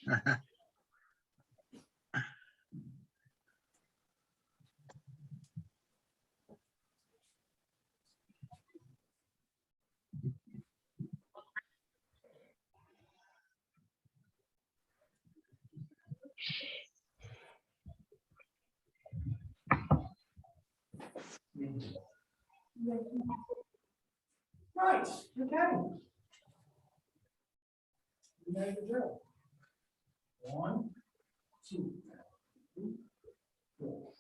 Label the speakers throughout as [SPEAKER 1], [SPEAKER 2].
[SPEAKER 1] Right, okay. You know the drill. 1, 2, 3, 4.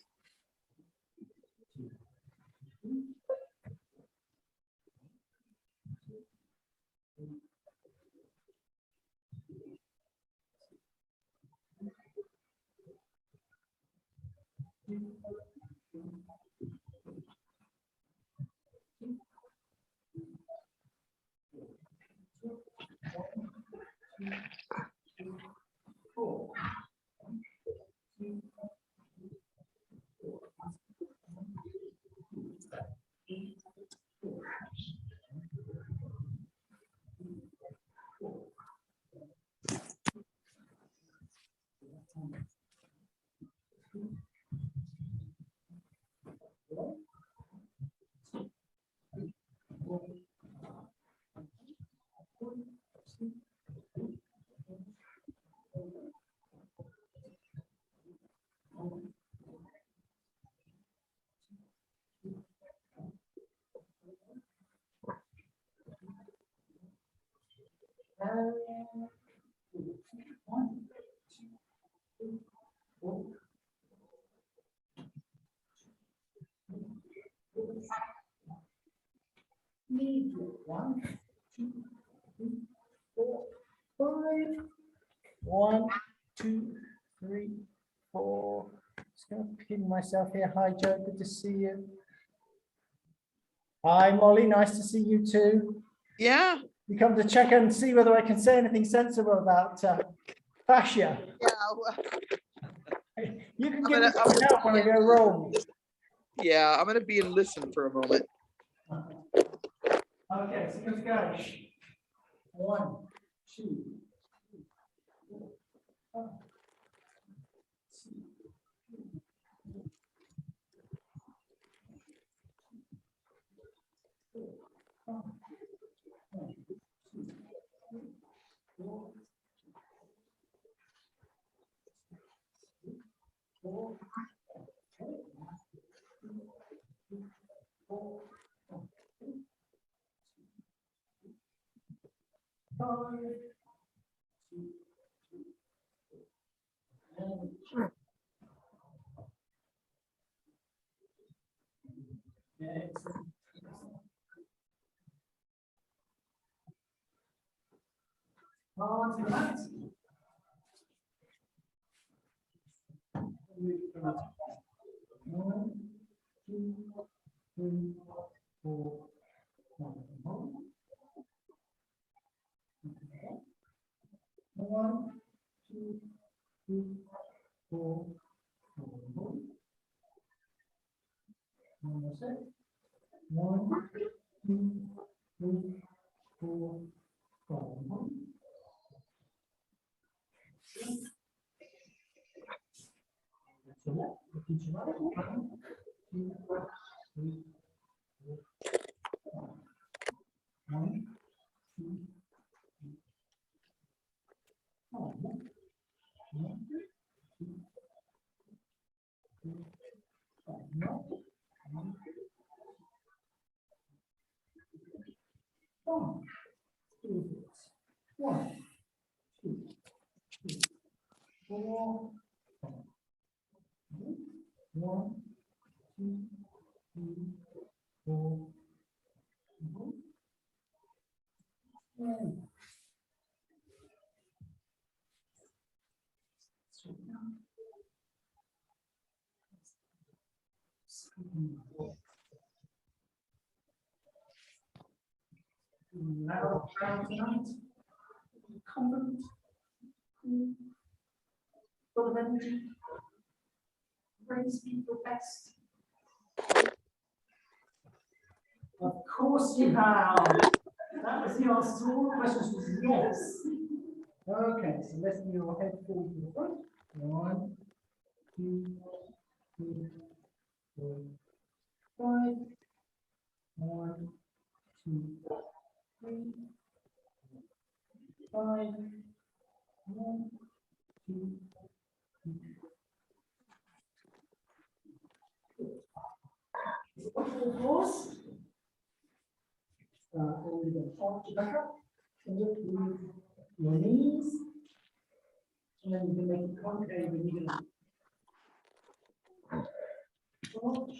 [SPEAKER 1] 2, 3, 4. Lead 1, 2, 3, 4, 5. 1, 2, 3, 4. Just going to pin myself here. Hi, Joe. Good to see you. Hi, Molly. Nice to see you too.
[SPEAKER 2] Yeah.
[SPEAKER 1] You come to check and see whether I can say anything sensible about fascia.
[SPEAKER 2] Yeah.
[SPEAKER 1] You can give me some help when I go wrong.
[SPEAKER 2] Yeah, I'm going to be and listen for a moment.
[SPEAKER 1] Okay, so let's go. 1, 2, 3, 4, 5, 6, 7, on to the mat. One, 2, 3, 4, 5. 1, 2, 3, 4, 5. 1, 2, 3, 4, 5. So left, repeat your right. 1, 2, 3, 4, 5. 1, 2, 3, 4. 1, 2, 3, 4, 5. 1, 2, 3, 4, 5. 1, 2, 3, 4, 5. Now, tonight, confident, full of energy, ready to speak your best. Of course you have. That was the answer to all the questions was yes. Okay, so let's do your head forward to the front. 1, 2, 3, 4, 5. 1, 2, 3, 5. 1, 2, 3. Pause. And we're going to arch your back up. And look with your knees. And then you can make it concave and you're going to arch.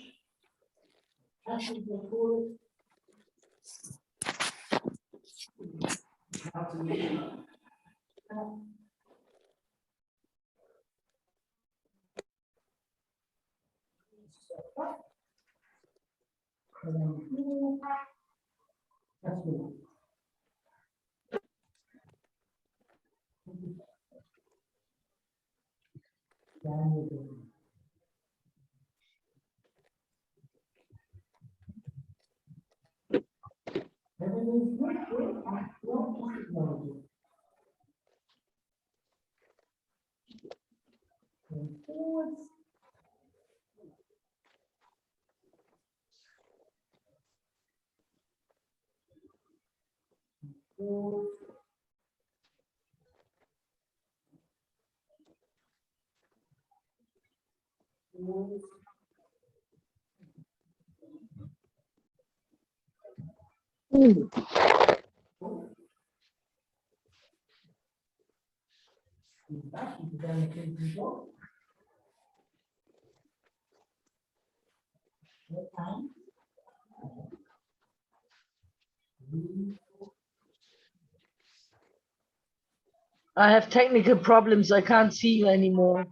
[SPEAKER 1] As you go forward. How to make it up. Step up. And then forward. That's good. Downward dog. Everything's good. Well, just ignore it. And forwards. Forwards. Forwards. Back into down the clean block. Left hand.
[SPEAKER 3] I have technical problems. I can't see you anymore.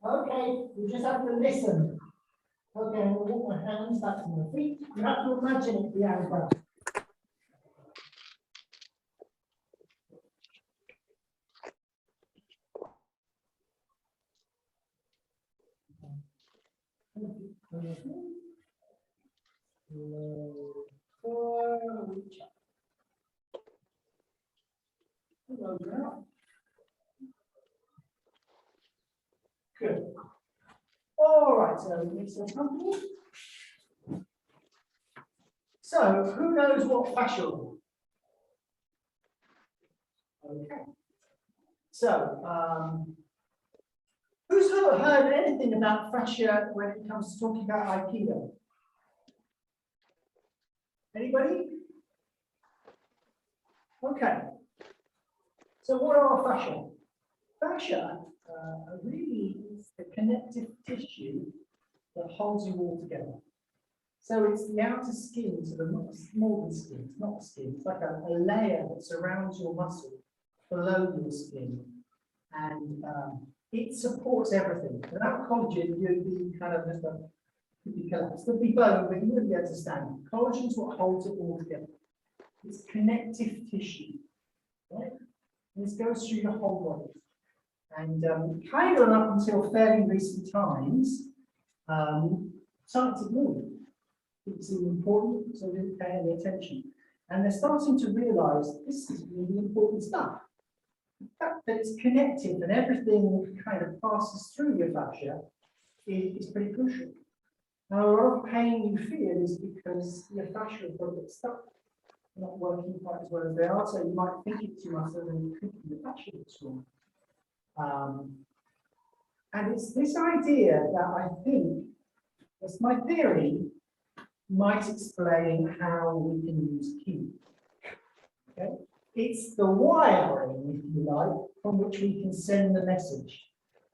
[SPEAKER 1] Okay, you just have to listen. Okay, I'm going to walk my hands back to my feet. You have to imagine it behind back. Reach up. Good. All right, so mix some company. So, who knows what fascia is? Okay. So, who's heard anything about fascia when it comes to talking about Aikido? Anybody? Okay. So, what are fascia? Fascia really is the connective tissue that holds you all together. So it's the outer skin, so it's more than skin, it's not skin, it's like a layer that surrounds your muscle below your skin. And it supports everything. Without collagen, you'd be kind of just you'd be collapsed. There'd be bone, but you wouldn't be able to stand. Collagen is what holds it all together. It's connective tissue, right? And this goes through your whole body. And kind of up until fairly recent times, science ignored it. It seemed important, so they didn't pay any attention. And they're starting to realize this is really important stuff. The fact that it's connected and everything kind of passes through your fascia is pretty crucial. Now, a lot of pain you feel is because your fascia is a bit stuck, not working quite as well as they are. So you might think it's your muscle and you think the fascia is wrong. And it's this idea that I think, it's my theory, might explain how we can use ki. Okay? It's the wiring, if you like, from which we can send the message.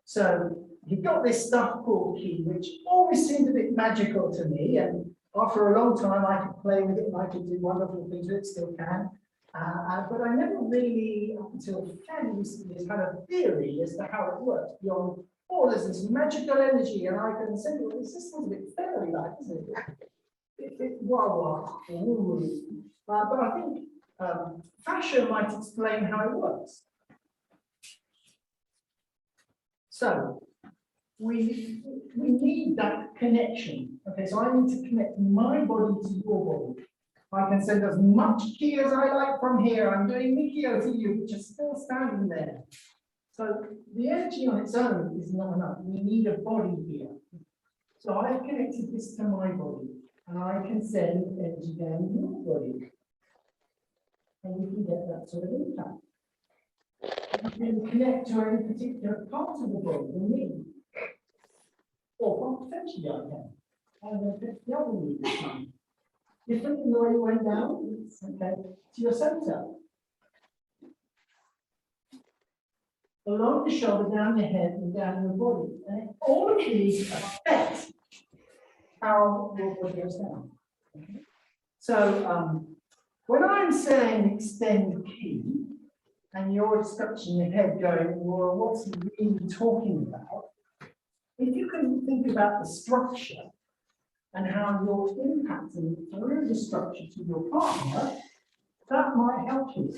[SPEAKER 1] So you've got this stuff called ki, which always seemed a bit magical to me, and after a long time I could play with it and I could do wonderful things with it, still can. But I never really, up until fairly recently, had a theory as to how it works beyond, oh, there's this magical energy and I can send it. This sounds a bit fairy-like, isn't it? But I think fascia might explain how it works. So we need that connection. Okay, so I need to connect my body to your body. I can send as much ki as I like from here. I'm doing Mikio to you, which is still standing there. So the energy on its own is not enough. We need a body here. So I've connected this to my body, and I can send energy down your body. And we can get that sort of impact. You can connect to any particular part of the body, the knee. Or potentially I can. I'm going to pick the other knee this time. Different than the way it went down. It's okay. To your center. Along the shoulder, down the head, and down your body. And all of these affect how your body goes down. Okay. So when I'm saying extend ki, and you're scratching your head going, well, what's he really talking about? If you can think about the structure and how you're impacting through the structure to your partner, that might help you.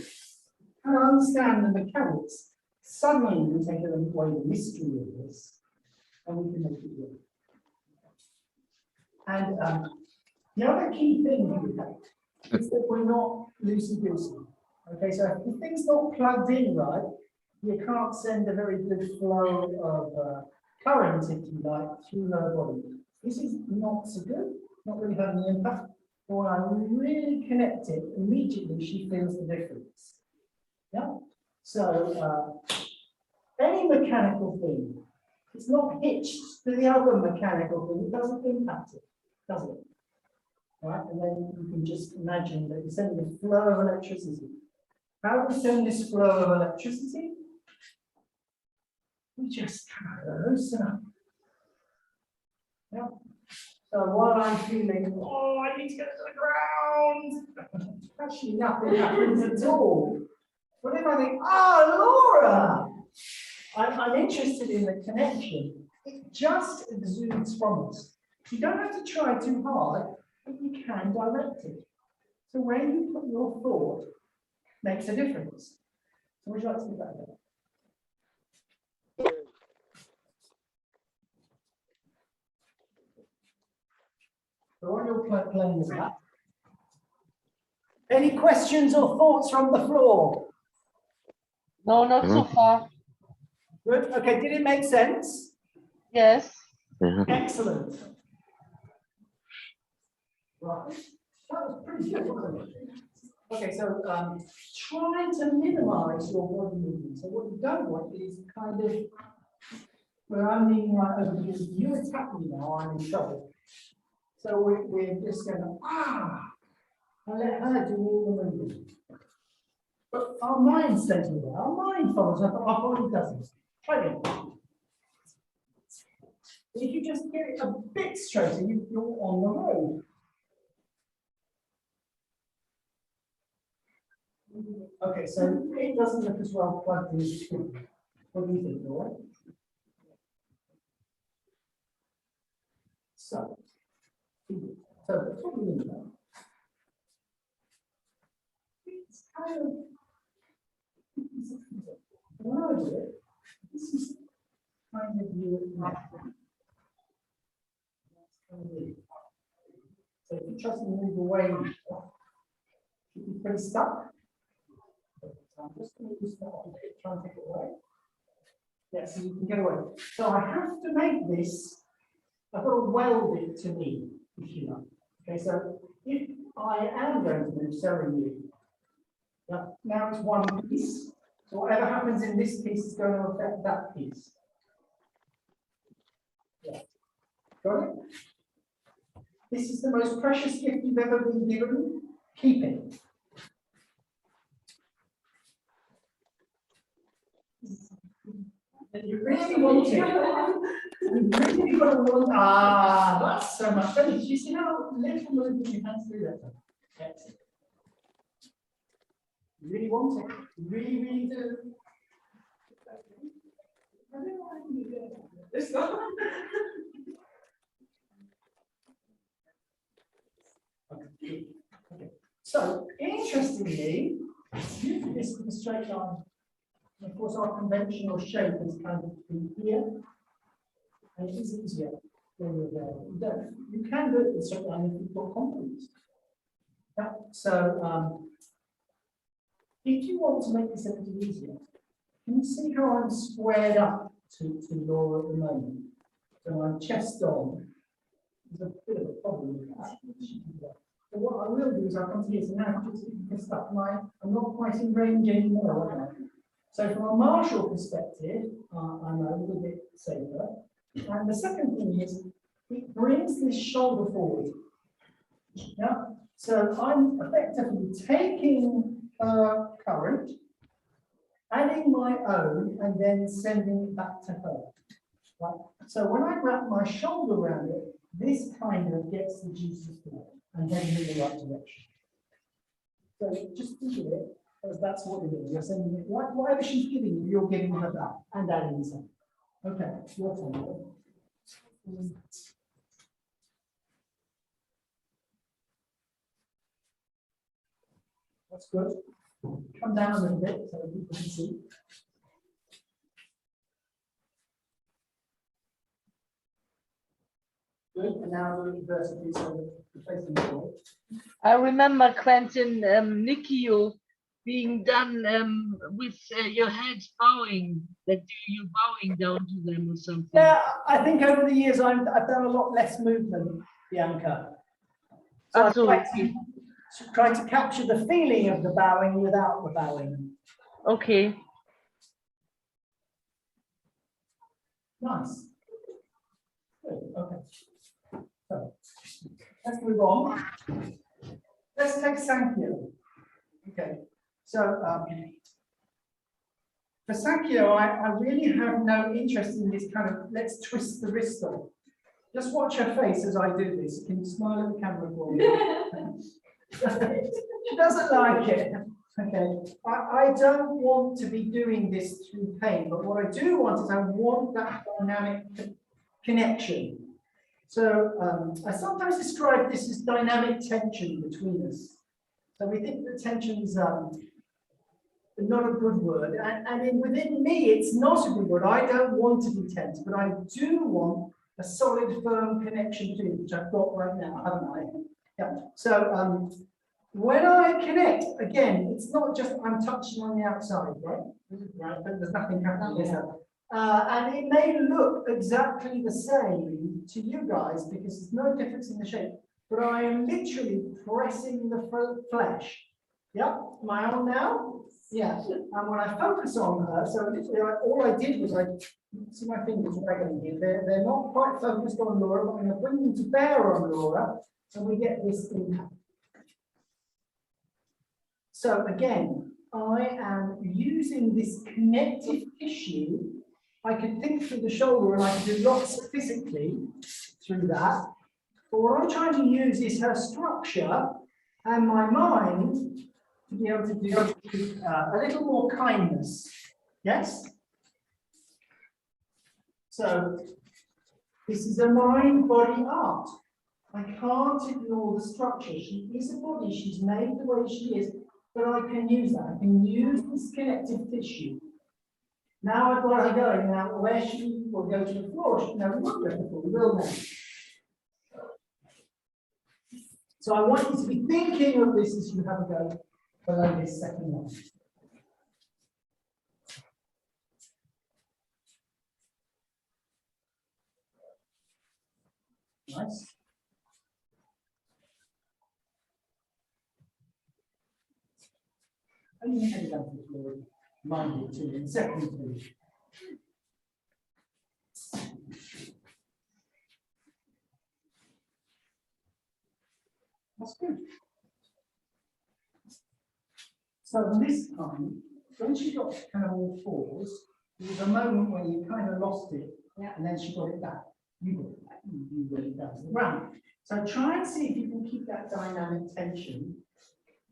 [SPEAKER 1] And understand the mechanics. Suddenly you can take away the mystery of this, and we can make it work. And the other key thing here is that we're not loosey-goosey. Okay, so if the thing's not plugged in right, you can't send a very good flow of current, if you like, through her body. This is not so good, not really having an impact. But when I really connect it, immediately she feels the difference. Yeah? So any mechanical thing, it's not hitched to the other mechanical thing, it doesn't impact it, does it? Right? And then you can just imagine that you're sending a flow of electricity. How do we send this flow of electricity? We just loosen up. Yeah. So while I'm feeling, oh, I need to get to the ground, actually nothing happens at all. What if I think, oh, Laura, I'm interested in the connection. It just exudes from us. You don't have to try too hard, but you can direct it. So where you put your thought makes a difference. So would you like to do that again? So while you're playing with that, any questions or thoughts from the floor?
[SPEAKER 3] No, not so far.
[SPEAKER 1] Good. Okay, did it make sense?
[SPEAKER 3] Yes.
[SPEAKER 1] Excellent. Right. That was pretty good, wasn't it? Okay, so try to minimize your body movement. So what you don't want is kind of, where I'm leaning right over here, you attack me now, I'm in trouble. So we're just going to, and let her do all the movement. But our mind's centered there. Our mind follows, but our body doesn't. Try again. If you just get it a bit straighter, you're on the road. Okay, so it doesn't look as well plugged in as it should be. What do you think, Laura? So that's what we need now. It's kind of, when I do it, this is kind of you. So if you trust me to move away, you'll be pretty stuck. So I'm just going to use that one to try and take it away. Yeah, so you can get away. So I have to make this, I've got to weld it to me, if you like. Okay, so if I am going to move you, now it's one piece. So whatever happens in this piece is going to affect that piece. Yeah. Got it? This is the most precious gift you've ever been given. Keep it. And you really want it. You really want, that's so much better. You see how little movement you have to do that? Excellent. You really want it. You really, really do. I don't know why you do that. This one. Okay. So, interestingly, usually this with a straight line. And of course, our conventional shape is kind of here, and it is easier when you're there. You can do it with a straight line if you've got confidence. Yeah, so if you want to make this a little easier, can you see how I'm squared up to Laura at the moment? So I'm chest on. There's a bit of a problem with that. So what I will do is I'll come to here. So now I'm just this up. I'm not quite in range anymore, am I? So from a martial perspective, I'm a little bit safer. And the second thing is, it brings this shoulder forward. Yeah. So I'm effectively taking current, adding my own, and then sending it back to her. Right. So when I wrap my shoulder around it, this kind of gets the juices forward and heading in the right direction. So just think of it as that's what you're doing. You're sending it, whatever she's giving you, you're giving her back and adding some. Okay, your turn. That's good. Come down a little bit so people can see. Good. And now the reverse of this, so replacing the ball.
[SPEAKER 3] I remember Quentin Nikio being done with your head bowing, that you bowing down to them or something.
[SPEAKER 1] Yeah, I think over the years I've done a lot less movement, Bianca. So
[SPEAKER 3] Absolutely.
[SPEAKER 1] I've tried to capture the feeling of the bowing without the bowing.
[SPEAKER 3] Okay.
[SPEAKER 1] Nice. Good. Okay. So let's move on. Let's take Sankyo. Okay. So for Sankyo, I really have no interest in this kind of let's twist the wrist off. Just watch her face as I do this. Can you smile at the camera for me? She doesn't like it. Okay. I don't want to be doing this through pain, but what I do want is I want that dynamic connection. So I sometimes describe this as dynamic tension between us. So we think that tension is not a good word, and within me, it's not a good word. I don't want to be tense, but I do want a solid, firm connection between it, which I've got right now, haven't I? Yeah. So when I connect, again, it's not just I'm touching on the outside, right? Right, but there's nothing happening. Is there? And it may look exactly the same to you guys because there's no difference in the shape, but I am literally pressing the flesh. Yeah, am I on now? Yeah, and when I focus on her, so literally all I did was see my fingers waggling here. They're not quite focused on Laura, but I'm going to bring them to bear on Laura, and we get this impact. So again, I am using this connective tissue. I can think through the shoulder and I can do lots physically through that. But what I'm trying to use is her structure and my mind to be able to do a little more kindness. Yes? So this is a mind-body art. I can't ignore the structure. She is a body. She's made the way she is. But I can use that. I can use this connective tissue. Now I've got her going. Now, where she will go to the floor, no, we won't go to the floor. We will now. So I want you to be thinking of this as you have a go below this second one. Nice. And you head it down to the floor. Mind it too. In second two. That's good. So this time, when she got kind of all fours, there was a moment when you kind of lost it, and then she got it back. You got it back. You got it down to the ground. So try and see if you can keep that dynamic tension.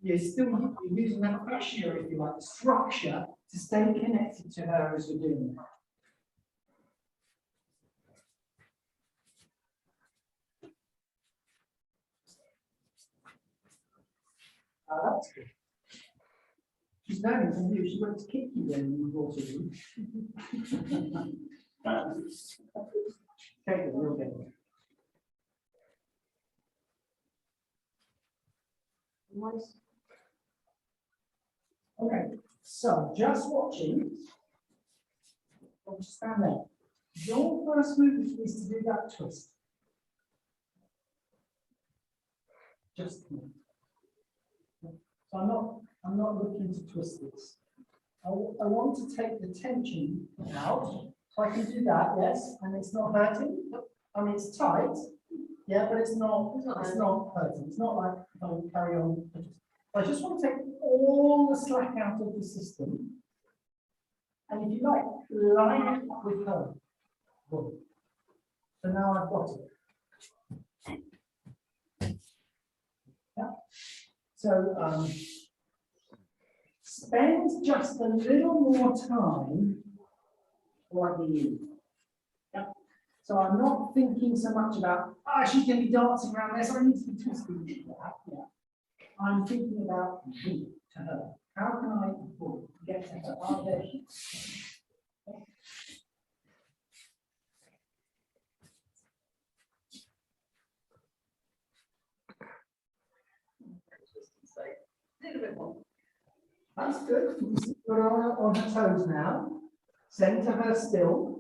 [SPEAKER 1] You're using that fascia, if you like, the structure to stay connected to her as you're doing that. That's good. She's learning from you. She's going to kick you when you brought her in. Okay, we'll get it. Okay, so just watching. I'll just stand there. Your first move is to do that twist. Just so I'm not looking to twist this. I want to take the tension out. So I can do that, yes, and it's not hurting. I mean it's tight, yeah, but it's not hurting. It's not like I'll carry on. I just want to take all the slack out of the system. And if you like, line it up with her. Boom. So now I've got it. Yeah. So spend just a little more time plugging in. Yeah. So I'm not thinking so much about, she's going to be dancing around there, so I need to be twisting that. Yeah. I'm thinking about me to her. How can I get to her? There she is. That's good. You see her on her toes now. Center her still.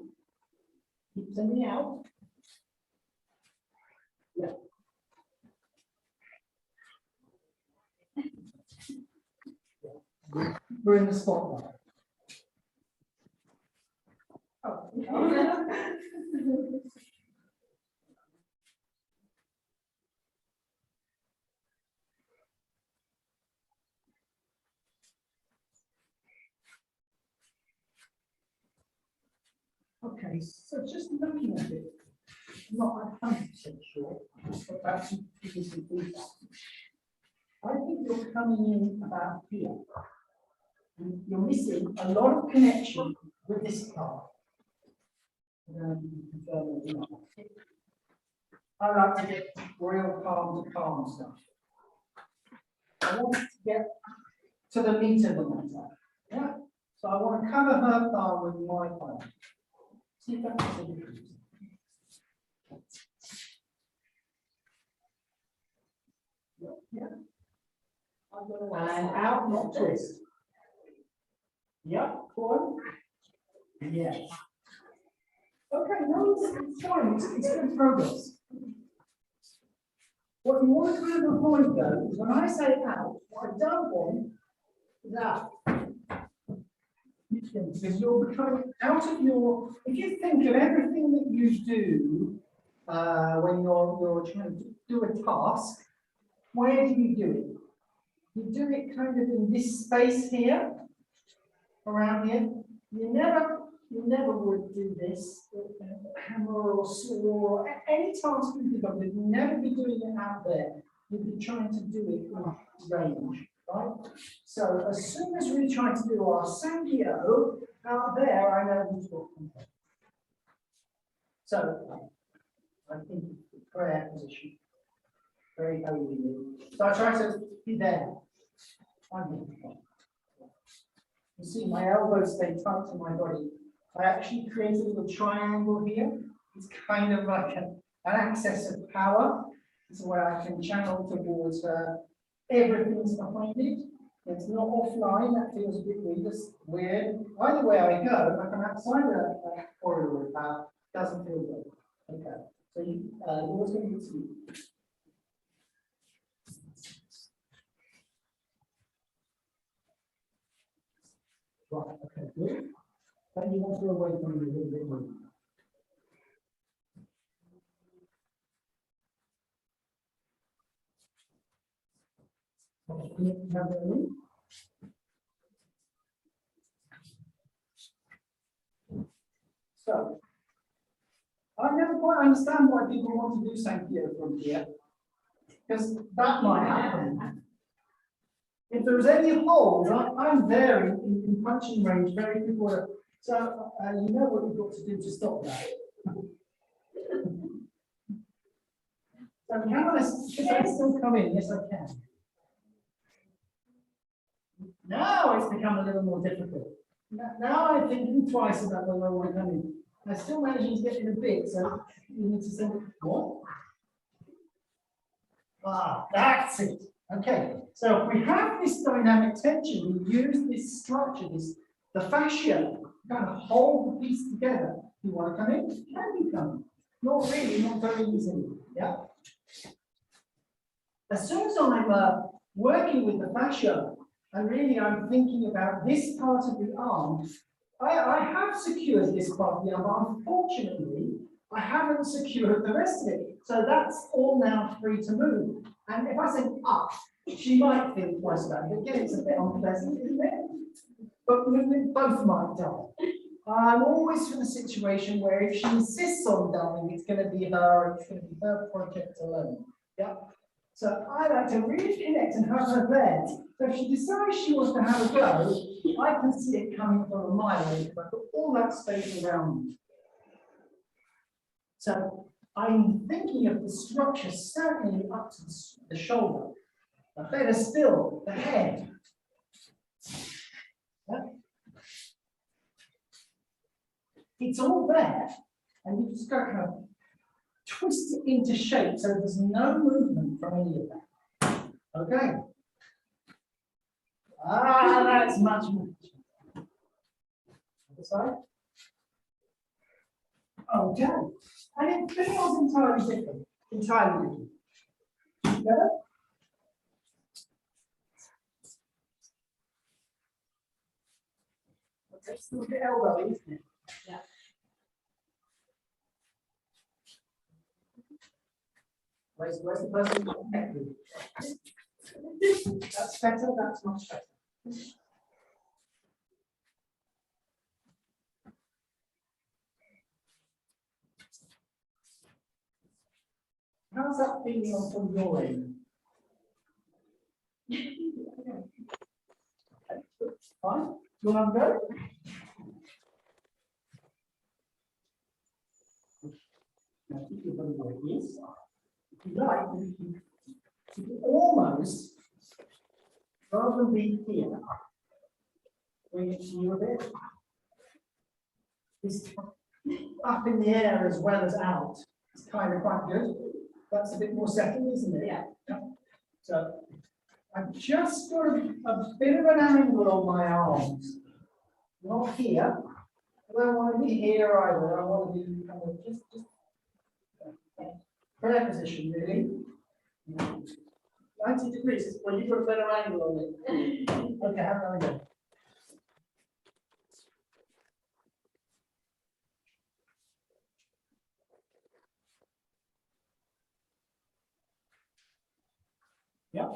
[SPEAKER 1] Keep sending out. Yeah. We're in the spotlight. Oh. Okay, so just looking at it, I'm not 100% sure, but that's feedback. I think you're coming in about here. And you're missing a lot of connection with this part. I like to get real palm to palm stuff. I want to get to the meat of the matter. Yeah. So I want to cover her palm with my palm. See if that makes a difference. Yeah. And out, not twist. Yep, one. Yeah. Okay, no, it's fine. It's good progress. What you want to kind of avoid though is when I say out, what I don't want is out. Because you're becoming out of your. If you think of everything that you do when you're trying to do a task, where do you do it? You do it kind of in this space here, around here. You never would do this with a hammer or saw or any task you think of. You'd never be doing it out there. You'd be trying to do it in range, right? So as soon as we try to do our Sangyo out there, I know who's talking about. So I think the prayer position, very holy. So I try to be there. You see, my elbows stay tight to my body. I actually create a little triangle here. It's kind of like an access of power. It's where I can channel towards her. Everything's behind it. It's not offline. That feels a bit weird. Either way I go, if I'm outside that corridor with power, doesn't feel good. Okay. So you always going to see. Right, okay, good. Then you want to go away from me a little bit more. So, I never quite understand why people want to do Sankyo from here, because that might happen. If there's any holes, I'm there in punching range, very quick. So you know what you've got to do to stop that. So can I still come in? Yes, I can. Now it's become a little more difficult. Now I'm thinking twice about whether I want to come in. I'm still managing to get in a bit, so you need to send it. What? Ah, that's it. Okay, so if we have this dynamic tension, we use this structure, the fascia, kind of hold the piece together. You want to come in? Can you come in? Not really, not very easily. Yeah. As soon as I'm working with the fascia, and really I'm thinking about this part of the arm, I have secured this part of the arm, but unfortunately, I haven't secured the rest of it. So that's all now free to move. And if I say up, she might think twice about it. Again, it's a bit unpleasant, isn't it? But we both might die. I'm always for the situation where if she insists on dying, it's going to be her project alone. Yeah. So I like to really connect and have her there. So if she decides she wants to have a go, I can see it coming from a mile away because I've got all that space around me. So I'm thinking of the structure certainly up to the shoulder. But better still, the head. Yeah. It's all there, and you just got to kind of twist it into shape so there's no movement from any of that. Okay. That's much more. Other side. Okay. And it feels entirely different. Entirely different. Together. Okay, still the elbow, isn't it? Yeah. Where's the person connected? That's better, that's much better. How's that feeling on from your end? Fine. You want to go? Now, keep your body where it is. If you like, you can almost, rather than be here, bring it to you a bit. This up in the air as well as out. It's kind of quite good. That's a bit more settled, isn't it? Yeah. So I've just got a bit of an angle on my arms. Not here. I don't want to be here either. I want to be kind of just prayer position, really. 90 degrees. Well, you've got a better angle on it. Okay, have another go. Yeah.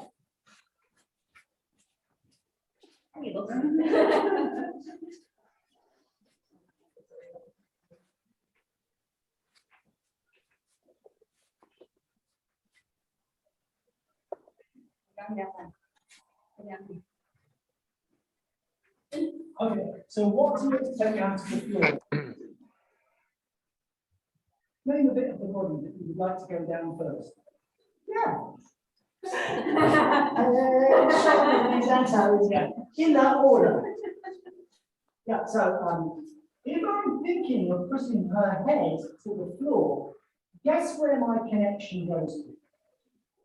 [SPEAKER 1] Okay, so what do you take out to the floor? Name a bit of the body that you would like to go down first. Yeah. In that order. Yeah, so if I'm thinking of putting her head to the floor, guess where my connection goes to?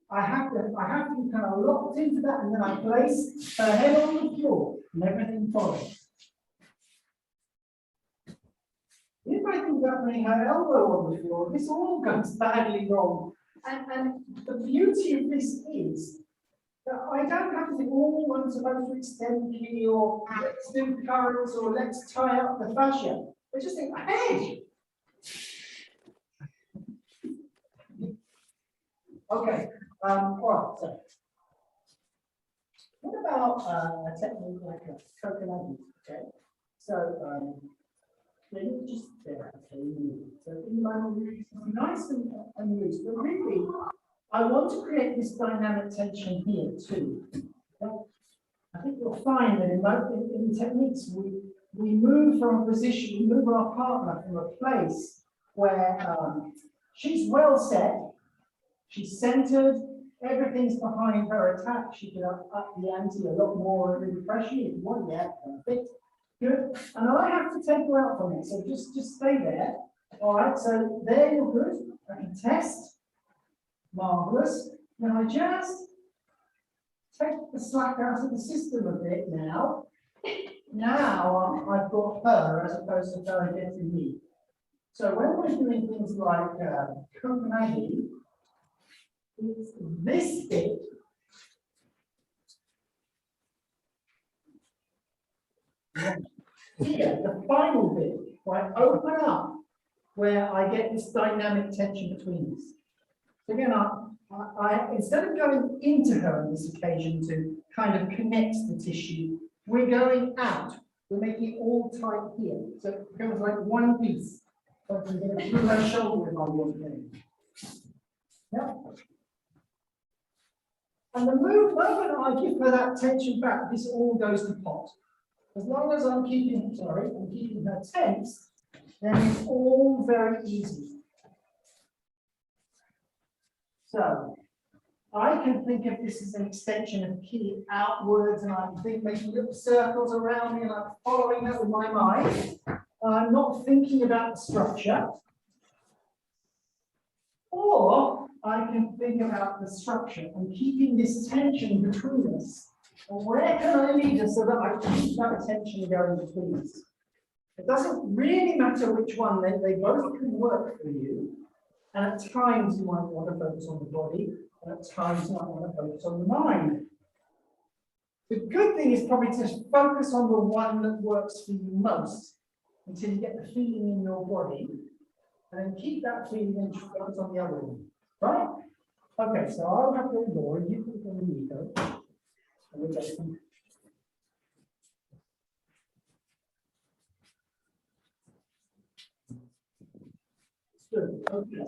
[SPEAKER 1] I have to be kind of locked into that, and then I place her head on the floor, and everything follows. If I think about putting her elbow on the floor, this all goes badly wrong. And the beauty of this is that I don't have to think, oh, I'm supposed to extend the key, or let's do currents, or let's tie up the fascia. I just think, hey! Okay, all right, so what about a technique like a coconut? Okay, so then just there, okay, so in my nice and loose, but really, I want to create this dynamic tension here too. Okay? I think you'll find that in techniques we move from a position, we move our partner from a place where she's well set. She's centered, everything's behind her attack. She can up the ante a lot more really pressure if you want. Yeah, perfect. Good. And I have to take her out from it. So just stay there. All right, so there you're good. I can test. Marvelous. Now I just take the slack out of the system a bit now. Now I've got her as opposed to her getting me. So when we're doing things like Copenhagen, it's this bit. Here, the final bit, where I open up, where I get this dynamic tension between us. So again, I instead of going into her on this occasion to kind of connect the tissue, we're going out. We're making it all tight here. So it becomes like one piece. So I'm going to pull her shoulder if I want to. Yeah. And the moment I give her that tension back, this all goes to pot. As long as I'm keeping her tense, then it's all very easy. So I can think of this as an extension of ki outwards, and I'm making little circles around me, and I'm following that with my mind. I'm not thinking about the structure. Or I can think about the structure and keeping this tension between us. And where can I lead us so that I keep that tension going between us? It doesn't really matter which one, they both can work for you. And at times you might want to focus on the body, and at times you might want to focus on the mind. The good thing is probably to focus on the one that works for you most until you get the feeling in your body, and then keep that feeling and focus on the other one. Right? Okay, so I'll have the Laura, you put it on the Nico. Good. Okay,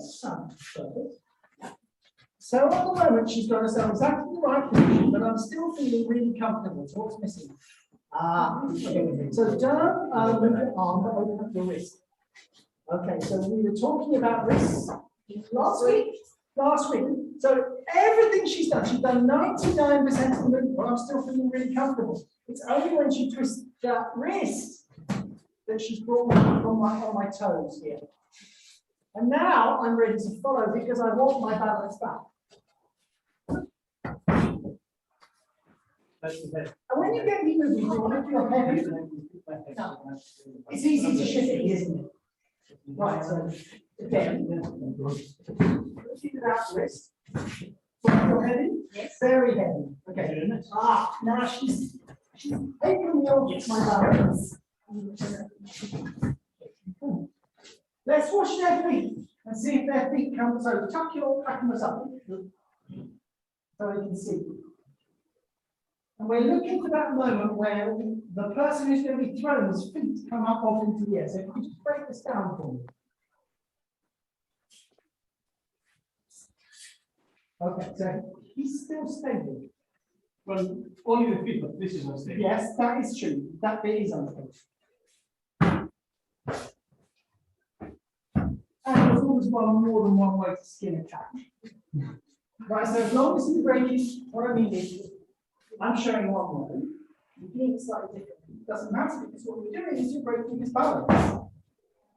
[SPEAKER 1] so at the moment she's got herself exactly the right position, but I'm still feeling really comfortable. So what's missing? Okay. So don't move your arm, but open up your wrist. Okay, so we were talking about wrists last week. So everything she's done 99% of the movement, but I'm still feeling really comfortable. It's only when she twists that wrist that she's brought me on my toes here. And now I'm ready to follow because I want my balance back. And when you get me moving, you want to feel heavy. No. It's easy to shift it, isn't it? Right, so again, keep that wrist. Feel heavy? Yes. Very heavy. Okay. Now she's taking me off my balance. Let's wash their feet and see if their feet come. So tuck your packers up so we can see. And we're looking for that moment where the person who's going to be thrown, his feet come up off into the air. So if you just break this down for me. Okay, so he's still stable.
[SPEAKER 4] Well, only the feet, but this is unstable.
[SPEAKER 1] Yes, that is true. That bit is unstable. And there's always more than one way to skin a cat. Right, so as long as you break it, what I mean is, I'm showing one way, you're doing it slightly differently. It doesn't matter because what you're doing is you're breaking his balance.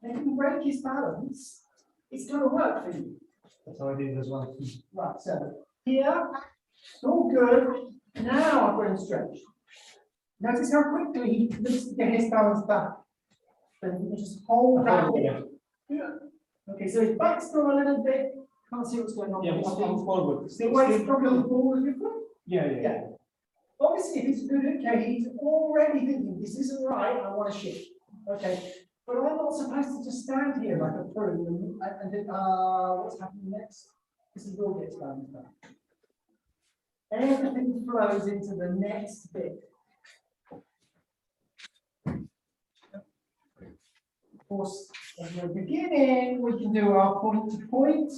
[SPEAKER 1] And if you break his balance, it's going to work for you.
[SPEAKER 4] That's how I did as well.
[SPEAKER 1] Right, so here, it's all good. Now I've got him stretched. Notice how quickly he looks to get his balance back. So you can just hold that here. Yeah. Okay, so his back's still a little bit, can't see what's going on.
[SPEAKER 4] Yeah, still forward.
[SPEAKER 1] Still waiting probably on the ball with your foot.
[SPEAKER 4] Yeah.
[SPEAKER 1] Obviously, if he's good, okay, he's already thinking, this isn't right, I want to shift. Okay, but I'm not supposed to just stand here like a prude and think, what's happening next? This is all gets balanced back. Everything flows into the next bit. Of course, as we're beginning, we can do our point to point.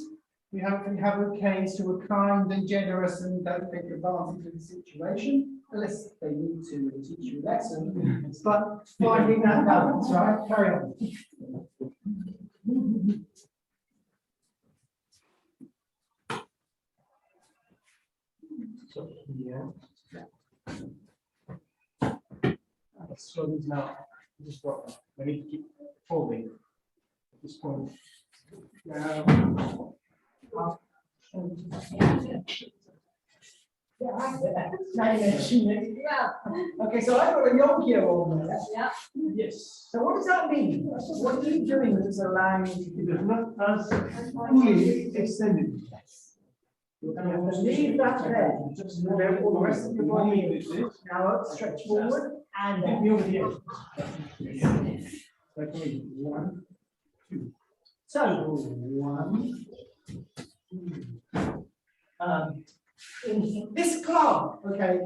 [SPEAKER 1] We hopefully have okays who are kind and generous and don't take advantage of the situation, unless they need to teach you a lesson. But finding that balance, right? Carry on.
[SPEAKER 4] So so this now just what I need to keep folding at this point.
[SPEAKER 1] Now you mention it.
[SPEAKER 3] Yeah.
[SPEAKER 1] Okay, so I've got a yoke here on there.
[SPEAKER 3] Yeah.
[SPEAKER 4] Yes.
[SPEAKER 1] So what does that mean? What are you doing that's allowing you to do
[SPEAKER 4] It is
[SPEAKER 1] that?
[SPEAKER 4] not as fully extended.
[SPEAKER 1] And I'm going to leave that there.
[SPEAKER 4] Just
[SPEAKER 1] And then all the rest of the body is now stretch forward and
[SPEAKER 4] Get
[SPEAKER 1] then.
[SPEAKER 4] me over here. Like me. 1, 2.
[SPEAKER 1] So, 1, 2. In this club, okay,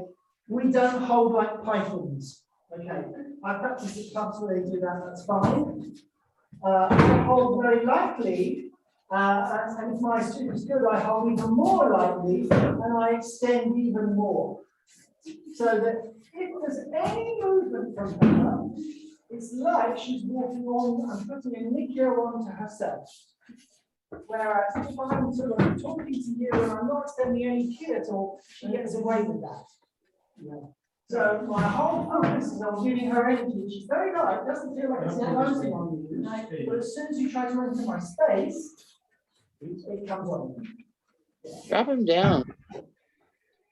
[SPEAKER 1] we don't hold like pythons. Okay, I practice at clubs where they do that, that's fine. I hold very lightly, and if my student's good, I hold even more lightly, and I extend even more. So that if there's any movement from her, it's like she's walking on and putting a nickio onto herself. Whereas if I'm sort of talking to you and I'm not extending any key at all, she gets away with that. Yeah. So my whole focus is on giving her energy. She's very light, doesn't feel like it's closing on you. But as soon as you try to enter my space, it comes on.
[SPEAKER 3] Drop him down.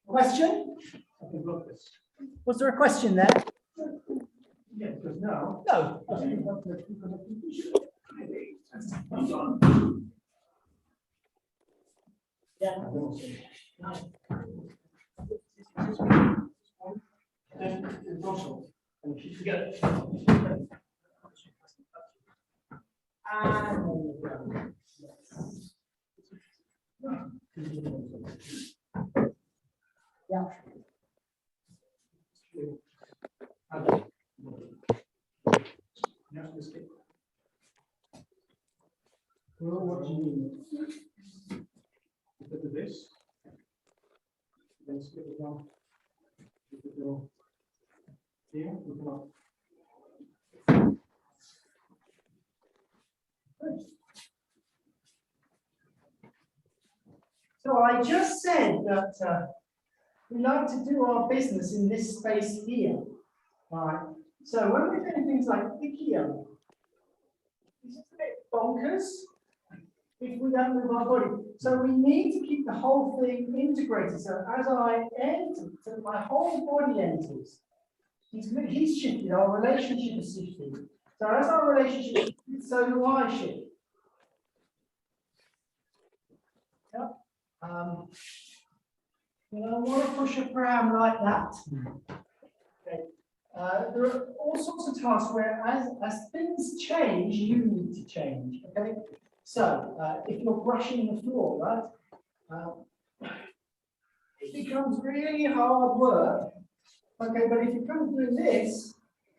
[SPEAKER 1] Question?
[SPEAKER 4] I can block this.
[SPEAKER 1] Was there a question there?
[SPEAKER 4] Yeah, because now.
[SPEAKER 1] No. Yeah.
[SPEAKER 4] Then it's also, and keep together.
[SPEAKER 1] Yeah.
[SPEAKER 4] Well, what do you mean? Look at this. Then skip it down. Skip it down. Here, we come up.
[SPEAKER 1] So I just said that we like to do our business in this space here. All right. So when we're doing things like Aikido, it's just a bit bonkers if we don't move our body. So we need to keep the whole thing integrated. So as I enter, so my whole body enters. He's shifted, our relationship is shifted. So as our relationship shifts, so do I shift. Yeah. You don't want to push a pram like that. Okay. There are all sorts of tasks where as things change, you need to change. Okay. So if you're brushing the floor, right, it becomes really hard work. Okay, but if you come through this,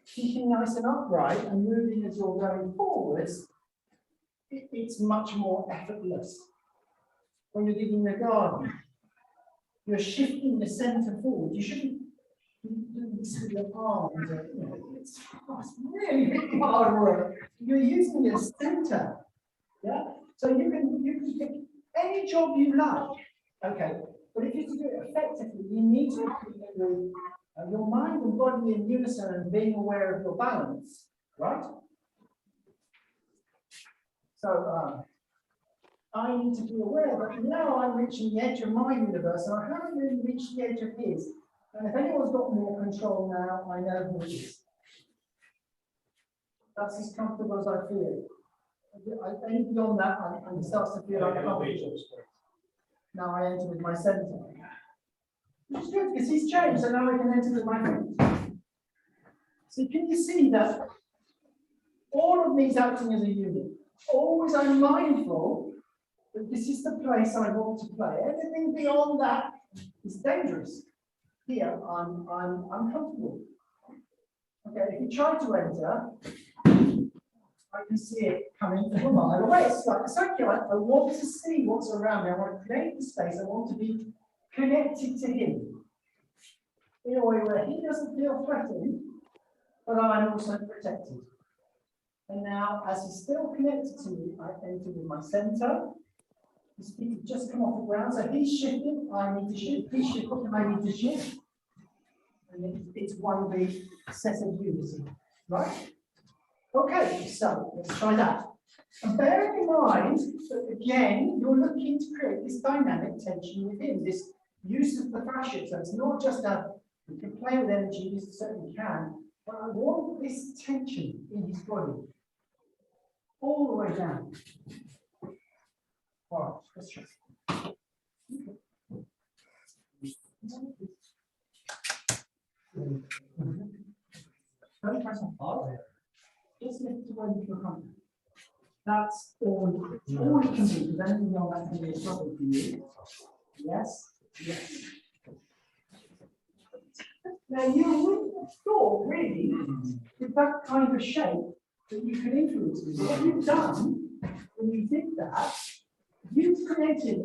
[SPEAKER 1] keeping nice and upright and moving as you're going forwards, it's much more effortless. When you're digging the garden, you're shifting the center forward. You shouldn't do this with your arms. It's really, really hard work. You're using your center. Yeah. So you can pick any job you like. Okay. But if you're to do it effectively, you need to be your mind and body in unison and being aware of your balance, right? So I need to be aware that now I'm reaching the edge of my universe and I haven't really reached the edge of his. And if anyone's got more control now, I know who it is. That's as comfortable as I feel. Anything beyond that, it starts to feel uncomfortable. Now I enter with my center. Which is good because he's changed, so now I can enter with my feet. So can you see that all of me is acting as a unit? Always I'm mindful that this is the place I want to play. Anything beyond that is dangerous. Here I'm comfortable. Okay, if you try to enter, I can see it coming from a mile away. It's like I want to see what's around me. I want to create the space. I want to be connected to him in a way where he doesn't feel threatened, but I'm also protected. And now, as he's still connected to me, I enter with my center. His feet have just come off the ground, so he's shifting. I need to shift. He's shifting. I need to shift. And it's one big set of unity, right? Okay, so let's try that. And bearing in mind that again, you're looking to create this dynamic tension with him, this use of the fascia. So it's not just you can play with energy, you certainly can, but I want this tension in his body all the way down. All right, let's try. Don't press on hard. Just lift it where you feel comfortable. That's all you can do, because anything beyond that can be a trouble for you. Yes, yes. Now you wouldn't have thought, really, with that kind of shape, that you could influence me. What you've done when you did that, you've created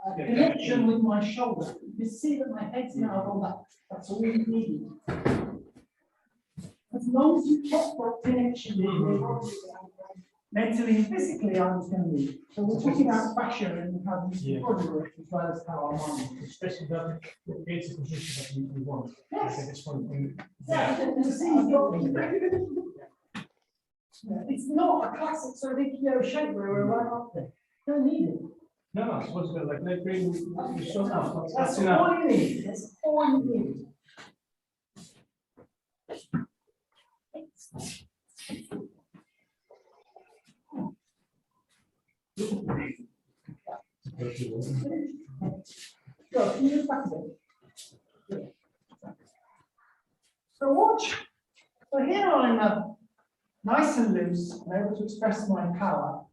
[SPEAKER 1] a connection with my shoulder. You see that my head's now on that. That's all you need. As long as you kept that connection with your body, mentally and physically, I was going to be. So we're talking about fascia and how the body works as well as how our mind.
[SPEAKER 4] Especially that it's a position that we want. I
[SPEAKER 1] Yes.
[SPEAKER 4] think it's one thing.
[SPEAKER 1] Yeah, it's not a classic sort of Aikido shape where we're right up there. Don't need it.
[SPEAKER 4] No, it's supposed to be like leg bring, you show now.
[SPEAKER 1] That's
[SPEAKER 4] enough.
[SPEAKER 1] all you need. That's all you need. Go, can you back a bit? Good. So watch. So here I'm nice and loose, and able to express my power.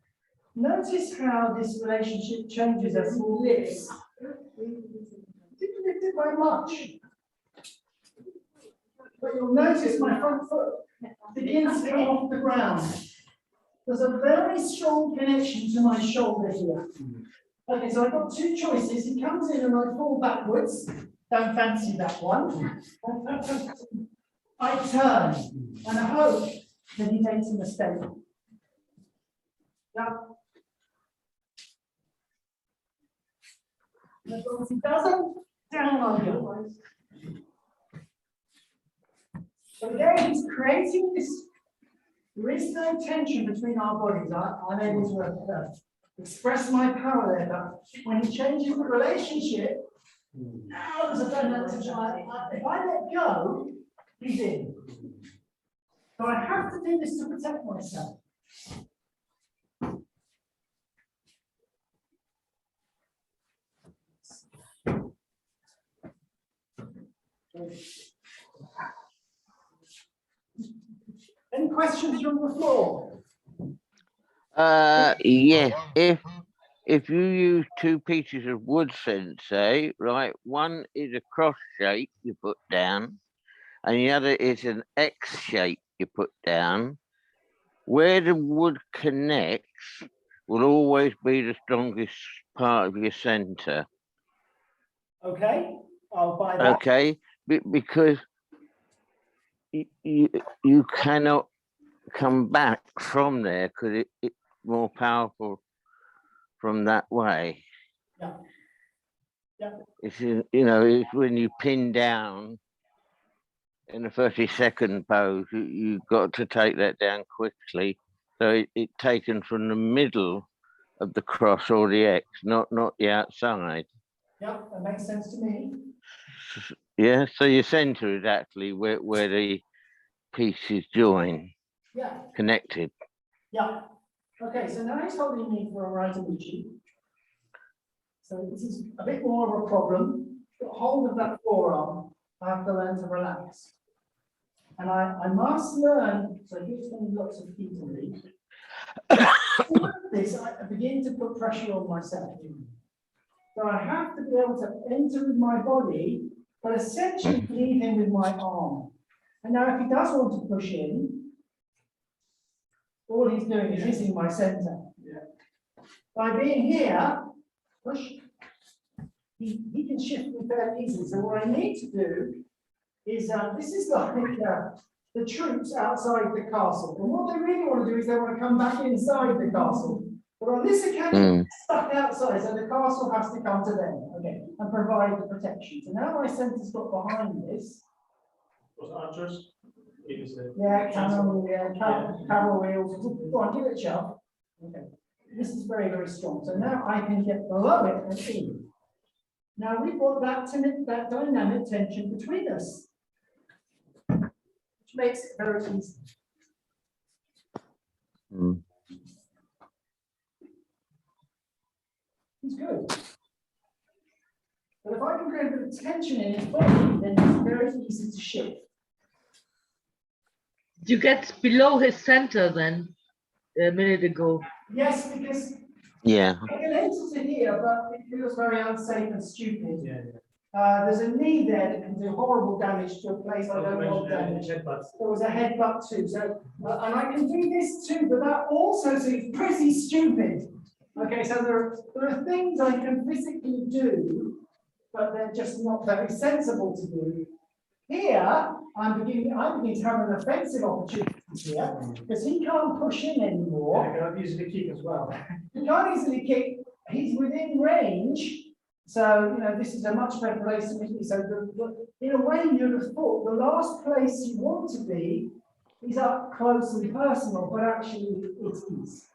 [SPEAKER 1] Notice how this relationship changes as we lift. Didn't lift it very much. But you'll notice my front foot begins to come off the ground. There's a very strong connection to my shoulder here. Okay, so I've got two choices. He comes in and I fall backwards. Don't fancy that one. I turn and I hope that he makes a mistake. Yeah. As long as he doesn't, down I go. So again, he's creating this. There is no tension between our bodies. I'm able to express my power there, but when he changes the relationship, now there's a dynamic. If I let go, he's in. So I have to do this to protect myself. Any questions from the floor?
[SPEAKER 5] Yes. If you use two pieces of wood, sensei, right? One is a cross shape you put down, and the other is an X shape you put down. Where the wood connects will always be the strongest part of your center.
[SPEAKER 1] Okay, I'll buy that.
[SPEAKER 5] Okay, because you cannot come back from there because it's more powerful from that way.
[SPEAKER 1] Yeah. Yeah.
[SPEAKER 5] It's it's when you pin down in the 30-second pose, you've got to take that down quickly. So it's taken from the middle of the cross or the X, not the outside.
[SPEAKER 1] Yeah, that makes sense to me.
[SPEAKER 5] Yeah, so your center is actually where the pieces join.
[SPEAKER 1] Yeah.
[SPEAKER 5] Connected.
[SPEAKER 1] Yeah. Okay, so now he's holding me for a right Uchi. So this is a bit more of a problem. Got hold of that forearm, I have to learn to relax. And I must learn, so here's lots of heat on me. This, I begin to put pressure on myself. So I have to be able to enter with my body, but essentially lead him with my arm. And now if he does want to push in, all he's doing is hitting my center. Yeah. By being here, push, he can shift me fairly easily. So what I need to do is, this is like the troops outside the castle. And what they really want to do is they want to come back inside the castle. But on this occasion, they're stuck outside, so the castle has to come to them, okay, and provide the protection. So now my center's got behind this.
[SPEAKER 4] Those archers.
[SPEAKER 1] Yeah, camel wheels. Go on, give it a shove. Okay. This is very, very strong. So now I can get below it and in. Now we've got that dynamic tension between us, which makes it very easy.
[SPEAKER 5] Mm.
[SPEAKER 1] It's good. But if I can create a bit of tension in his body, then it's very easy to shift.
[SPEAKER 3] You get below his center then a minute ago.
[SPEAKER 1] Yes, because
[SPEAKER 5] Yeah.
[SPEAKER 1] I can enter to here, but it feels very unsafe and stupid.
[SPEAKER 4] Yeah.
[SPEAKER 1] There's a knee there that can do horrible damage to a place I don't want damage. There was a headbutt too, so and I can do this too, but that also seems pretty stupid. Okay, so there are things I can physically do, but they're just not very sensible to do. Here, I'm beginning to have an offensive opportunity here, because he can't push in anymore.
[SPEAKER 4] I can easily kick as well.
[SPEAKER 1] He can't easily kick, he's within range. So, you know, this is a much better place to be. So, in a way, you'd have thought the last place you want to be is up close and personal, but actually it is.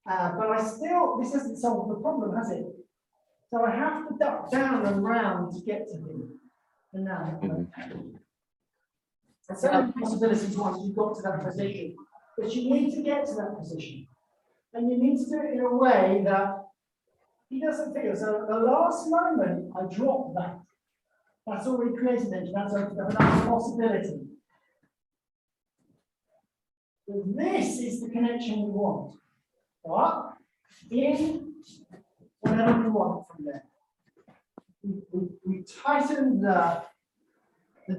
[SPEAKER 1] But I still, this hasn't solved the problem, has it? So I have to duck down and round to get to him. And now, there's so many possibilities once you've got to that position, but you need to get to that position. And you need to do it in a way that he doesn't feel. So the last moment, I drop that. That's already created tension. That's another possibility. So this is the connection we want. Up, in, whatever we want from there. We tighten the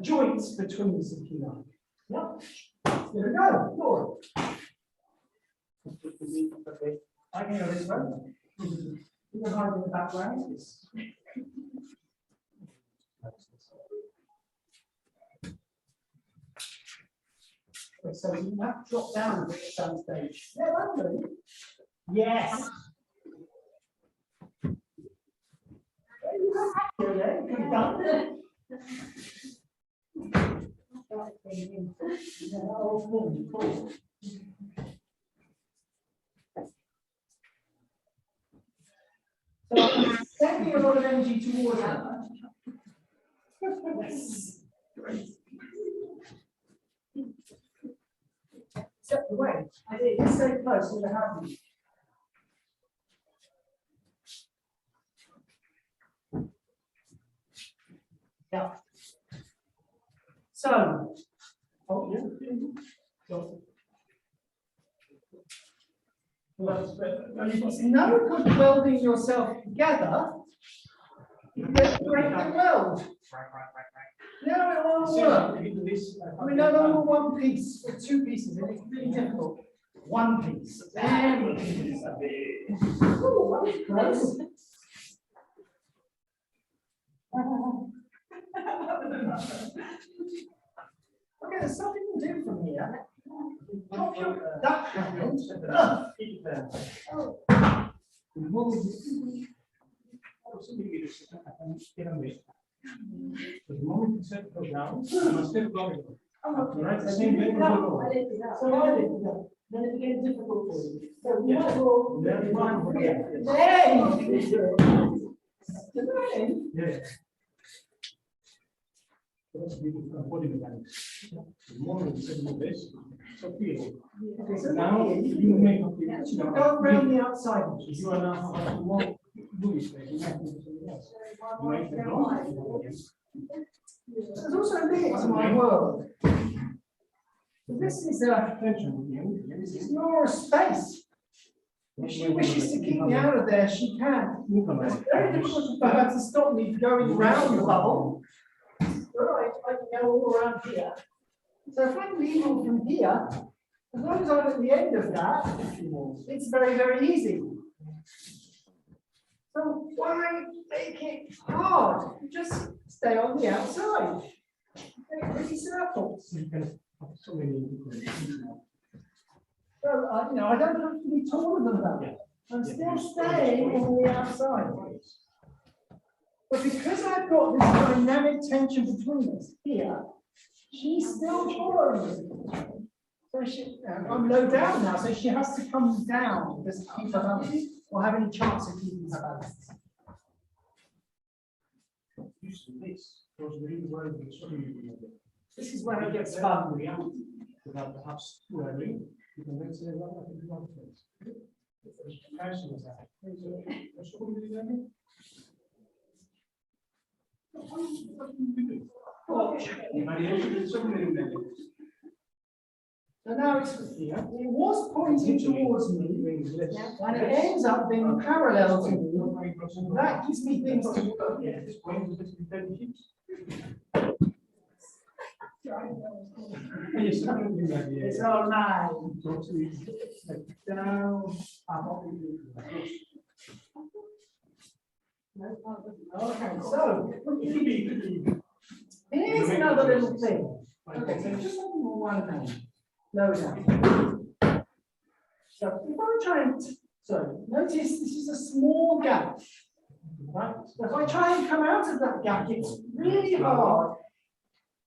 [SPEAKER 1] joints between us, if you like. Yep. There we go. Good. I can go this way. You can hide in the background. So you have to drop down a bit at some stage. Yeah, that's good. Yes. Good done. So I'm sending a lot of energy towards her. Yes. Great. Step away. I did. Just stay close to the happy. Yeah. So, oh, yeah. It's no good welding yourself together. You break the weld. No, it won't work. I mean, no longer one piece or two pieces, and it's really difficult. One piece. Then we can do something. Oh, that was close. Okay, there's something to do from here. Drop your duck hand.
[SPEAKER 4] The moment you set it down, you must step going.
[SPEAKER 1] Right, so then you know, I did that. So I did that. Then it became difficult for you. So you might as well
[SPEAKER 4] Yeah. That's beautiful body mechanics. The moment you set it this, so feel.
[SPEAKER 1] Okay, so
[SPEAKER 4] Now you make a
[SPEAKER 1] go around the outside.
[SPEAKER 4] you are now having more booty space. You have to do something else. You make the door.
[SPEAKER 1] There's also a limit to my world. So this is more space. If she wishes to keep me out of there, she can. It's very difficult for her to stop me going around the bubble. Right, I can go all around here. So if I leave on from here, as long as I'm at the end of that, it's very, very easy. So why make it hard? Just stay on the outside. Make pretty circles.
[SPEAKER 4] You can have so many different things now.
[SPEAKER 1] So you know, I don't have to be taller than that. I'm still staying on the outside. But because I've got this dynamic tension between us here, she's still following me. So I'm low down now, so she has to come down just to keep her balance, or have any chance of keeping her balance.
[SPEAKER 4] using this, because the reason why it's showing
[SPEAKER 1] This is where it gets fun.
[SPEAKER 4] without perhaps learning, you can then say, well, I can do one thing. Comparison is that. What's what are you doing?
[SPEAKER 1] So now it's here. It was pointing towards me, and it ends up being parallel to me. That gives me things to work with. It's all right. Down, up. Okay, so here's another little thing. Okay, so just one thing. Lower down. So if I try and, notice this is a small gap. Right? So if I try and come out of that gap, it's really hard.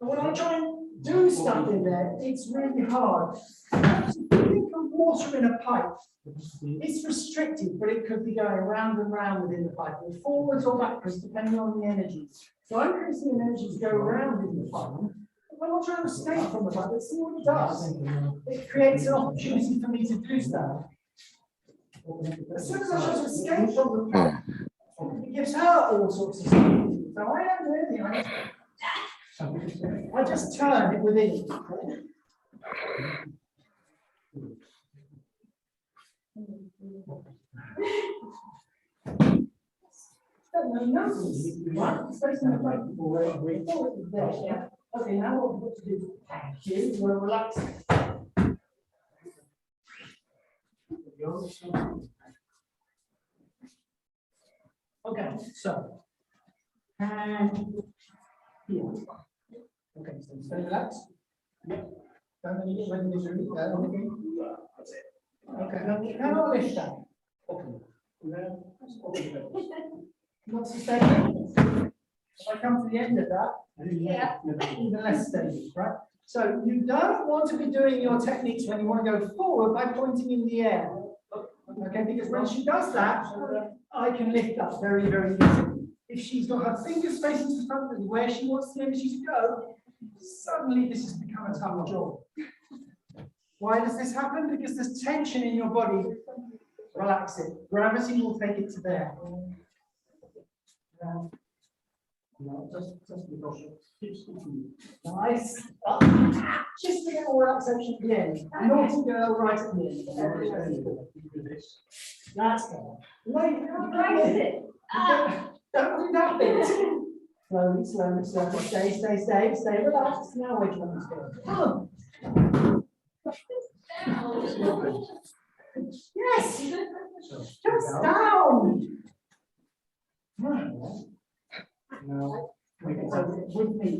[SPEAKER 1] And when I try and do stuff in there, it's really hard. Think of water in a pipe. It's restricted, but it could be going round and round within the pipe, or forwards or backwards, depending on the energy. So I'm creating an energy to go around in the pipe. When I'm trying to escape from the pipe, let's see what it does. It creates an opportunity for me to do stuff. As soon as I try to escape from the pipe, it gives her all sorts of stuff. So I don't do anything. I just turn it within it. Okay, now what we've got to do, thank you, we're relaxing. Okay, so, and here. Okay, so stay relaxed. Yep. Don't need it when you do that. Okay, now lift that. Okay. Not sustainable. If I come to the end of that, even less stable, right? So you don't want to be doing your techniques when you want to go forward by pointing in the air. Okay, because when she does that, I can lift up very, very easily. If she's got her fingers facing to the front of where she wants the energy to go, suddenly this has become a tough job. Why does this happen? Because there's tension in your body. Relax it. Gravity will take it to there. No, just because keep speaking. Nice. Just to get more relaxation at the end. Naughty girl right at the end. That's good. Don't do that bit. Slowly, slowly, slowly. Stay relaxed. Now wait till it's going. Yes. Just down. No, with me.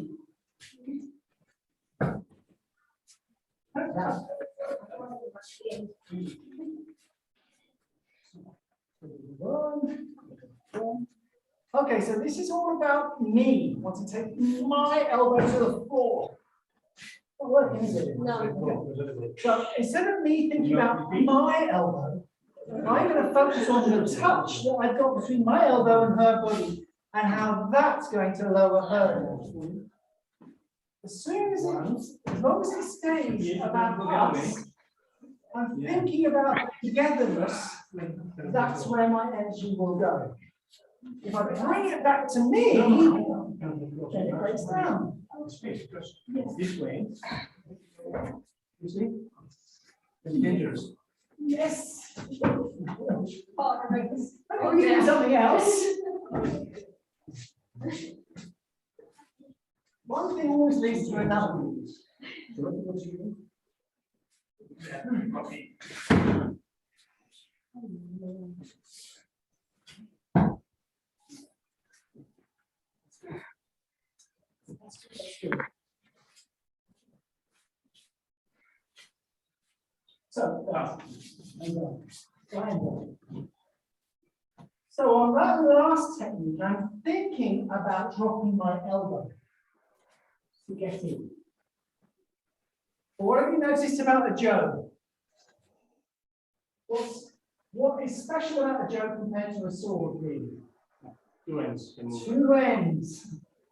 [SPEAKER 1] Okay, so this is all about me. I want to take my elbow to the floor. Not working, is it? No. So instead of me thinking about my elbow, I'm going to focus on the touch that I've got between my elbow and her body, and how that's going to lower her energy. As long as it stays about us, I'm thinking about togetherness, that's where my energy will go. If I bring it back to me, then it breaks down.
[SPEAKER 4] This way. You see? It's dangerous.
[SPEAKER 1] Yes. I'm doing something else. One thing always leads to another. So on that last technique, I'm thinking about dropping my elbow to get in. But what have you noticed about a Joe? What is special about a Joe compared to a sword, really?
[SPEAKER 4] Two ends.
[SPEAKER 1] Two ends.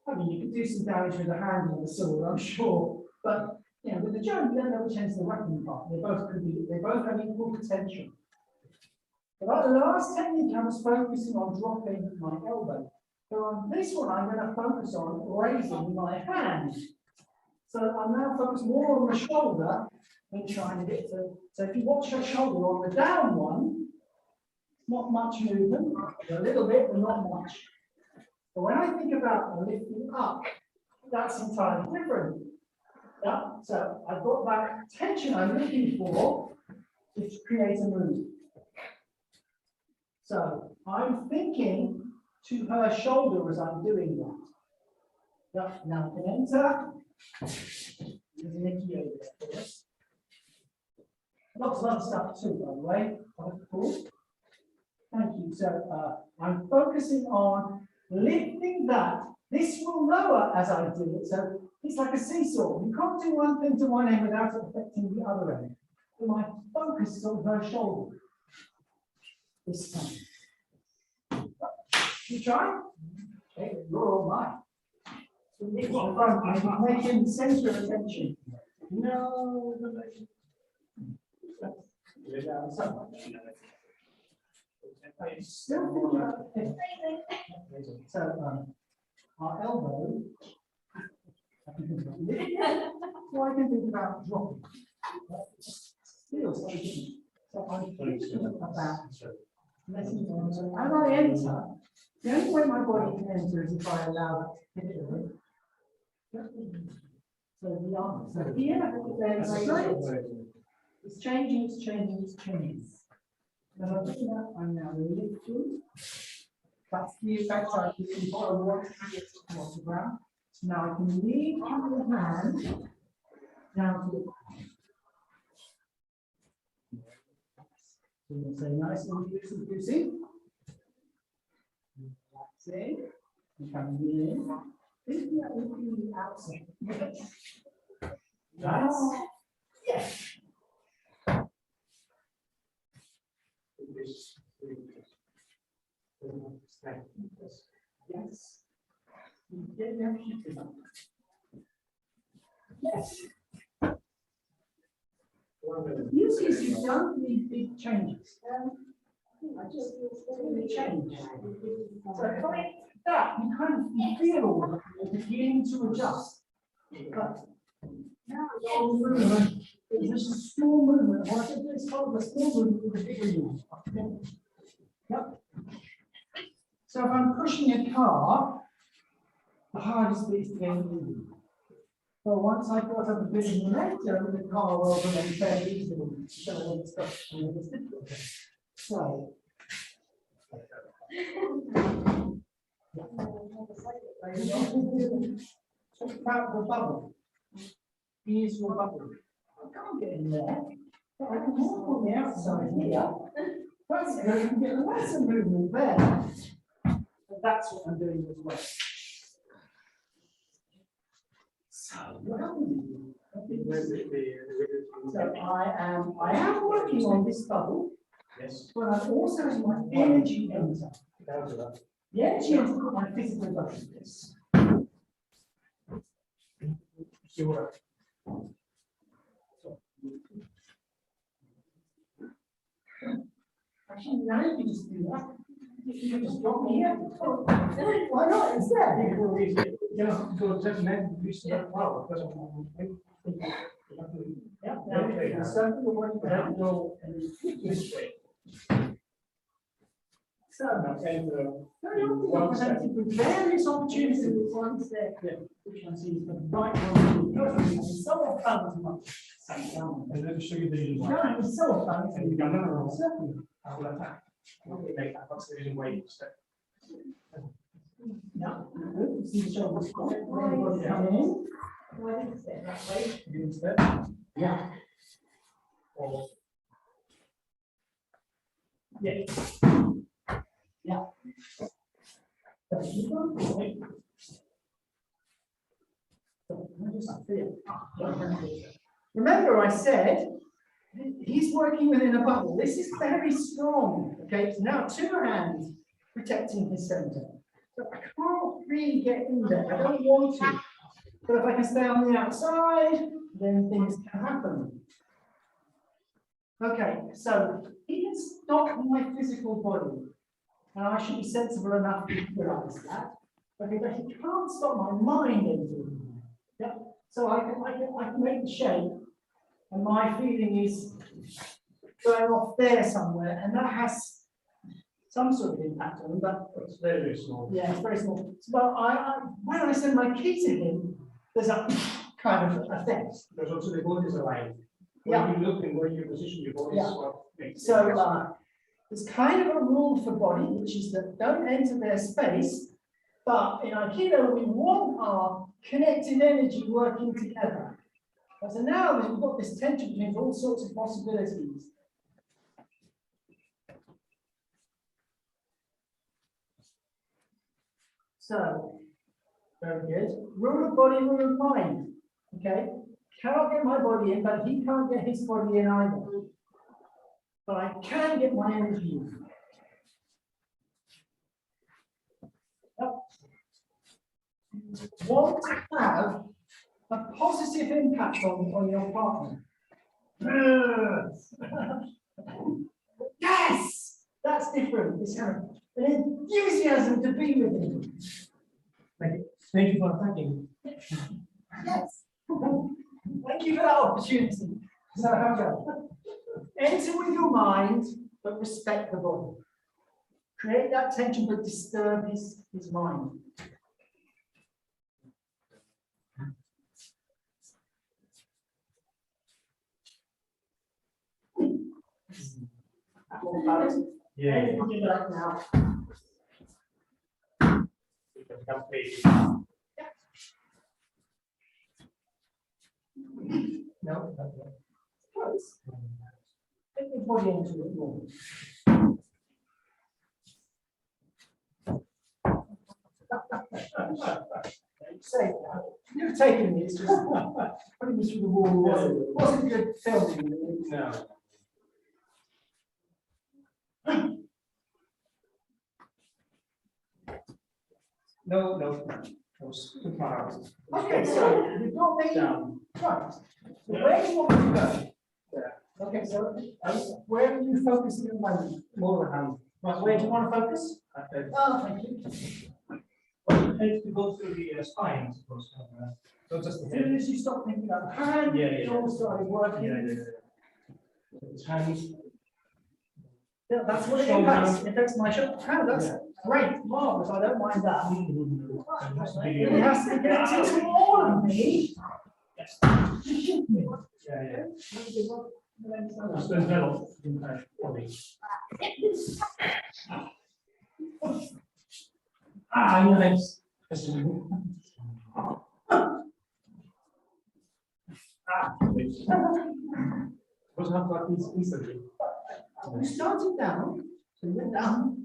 [SPEAKER 1] I mean, you could do some damage with the handle of the sword, I'm sure, but you know, with the jump, you don't know which end's the weapon part. They both have equal potential. But the last technique, I was focusing on dropping my elbow. So on this one, I'm going to focus on raising my hand. So I'm now focused more on the shoulder than trying to get to. So if you watch your shoulder on the down one, not much movement, a little bit, but not much. But when I think about lifting up, that's entirely different. Yeah? So I've got that tension I'm looking for to create a move. So I'm thinking to her shoulder as I'm doing that. Yeah, now I can enter. There's Nikki over there for us. Lots of other stuff too, by the way. Cool. Thank you. So I'm focusing on lifting that. This will lower as I do it. So it's like a seesaw. You can't do one thing to one end without it affecting the other end. So my focus is on her shoulder. This time. You try? Okay, you're all right. Make him center of attention. No. Still thinking about the thing. So our elbow. So I can think about dropping. Still slightly different. So I'm thinking about letting go. So as I enter, the only way my body can enter is if I allow it to hit it. So the arm. So here, then straight. It's changing, it's changing, it's changing. When I'm looking at, I'm now lifting. That's the effect I can follow what off the ground. So now I can lead the hand down to the ground. So you say nice and loosey. That's it. You come in. Thinking that looking the outside. Yes. Yes. Yes. Yes. Usually you've done these big changes. I just really change. So like that, you kind of feel you're beginning to adjust. But now it's just a small movement. What I think is called the small movement with a bigger movement. Yep. So if I'm pushing a car, the hardest bit is to get moving. So once I got up a bit of momentum, the car will go fairly easily. So I won't stop. So. Talk about the bubble. Here's your bubble. I can't get in there. But I can walk on the outside here. That's good. You can get lots of movement there. And that's what I'm doing as well. So what happened? So I am working on this bubble. Yes. But I'm also as my energy enter. The energy enter my physical bubble. Yes. Sure. Actually, now you can just do that. You can just drop me here. Why not instead? Yeah, now you can circle the one down, go this way. So, presented with various opportunities with one step, which one seems the right one. It's so fun as much. No, it's so fun. Certainly. No, see the shoulders coming in. Why didn't step that way? You didn't step? Yeah. Yeah. Yeah. Remember, I said he's working within a bubble. This is very strong. Okay, it's now two hands protecting his center. So I can't really get in there. I don't want to. But if I can stay on the outside, then things can happen. Okay, so he can stop my physical body. And I should be sensible enough to realize that. Okay, but he can't stop my mind entering. Yep. So I can make the shape, and my feeling is going off there somewhere, and that has some sort of impact on him, but
[SPEAKER 4] It's very, very small.
[SPEAKER 1] yeah, it's very small. Well, when I send my key to him, there's a kind of effect.
[SPEAKER 4] Because also the body is aligned.
[SPEAKER 1] Yeah.
[SPEAKER 4] When you look and where you position your body is
[SPEAKER 1] Yeah.
[SPEAKER 4] what makes
[SPEAKER 1] So
[SPEAKER 4] it.
[SPEAKER 1] there's kind of a rule for body, which is that don't enter their space. But in Aikido, we want our connected energy working together. So now we've got this tension between all sorts of possibilities. So, very good. Rule of body, rule of mind. Okay, cannot get my body in, but he can't get his body in either. But I can get my energy in. Yep. Want to have a positive impact on your partner. Yes, that's different. It's kind of an enthusiasm to be with him.
[SPEAKER 4] Thank you for attacking.
[SPEAKER 1] Yes. Thank you for that opportunity. So how go? Enter with your mind, but respect the body. Create that tension, but disturb his mind.
[SPEAKER 4] Yeah.
[SPEAKER 1] Anything you like now. No, close. Take your body into it more. Say, you've taken me, it's just putting me through the wall. Wasn't good filming.
[SPEAKER 4] No. No, no. That was too far out.
[SPEAKER 1] Okay, so you've got me.
[SPEAKER 4] Down.
[SPEAKER 1] Right. So where do you want me to go?
[SPEAKER 4] Yeah.
[SPEAKER 1] Okay, so where are you focusing at the moment?
[SPEAKER 4] More the hand.
[SPEAKER 1] Right, where do you want to focus? Oh, thank you.
[SPEAKER 4] Tends to go through the spine, I suppose. Not just the
[SPEAKER 1] As soon
[SPEAKER 4] head.
[SPEAKER 1] as you stop thinking about the hand,
[SPEAKER 4] Yeah,
[SPEAKER 1] it all started working.
[SPEAKER 4] His hands.
[SPEAKER 1] Yeah, that's what it
[SPEAKER 4] Shoulder.
[SPEAKER 1] impacts. It affects my shoulder. Oh, that's great, marvelous. I don't mind that.
[SPEAKER 4] It has to be.
[SPEAKER 1] It has to get into all of me.
[SPEAKER 4] Yes. Yeah. Just envelop the entire body. Nice. What's happened instantly?
[SPEAKER 1] You started down, so you went down.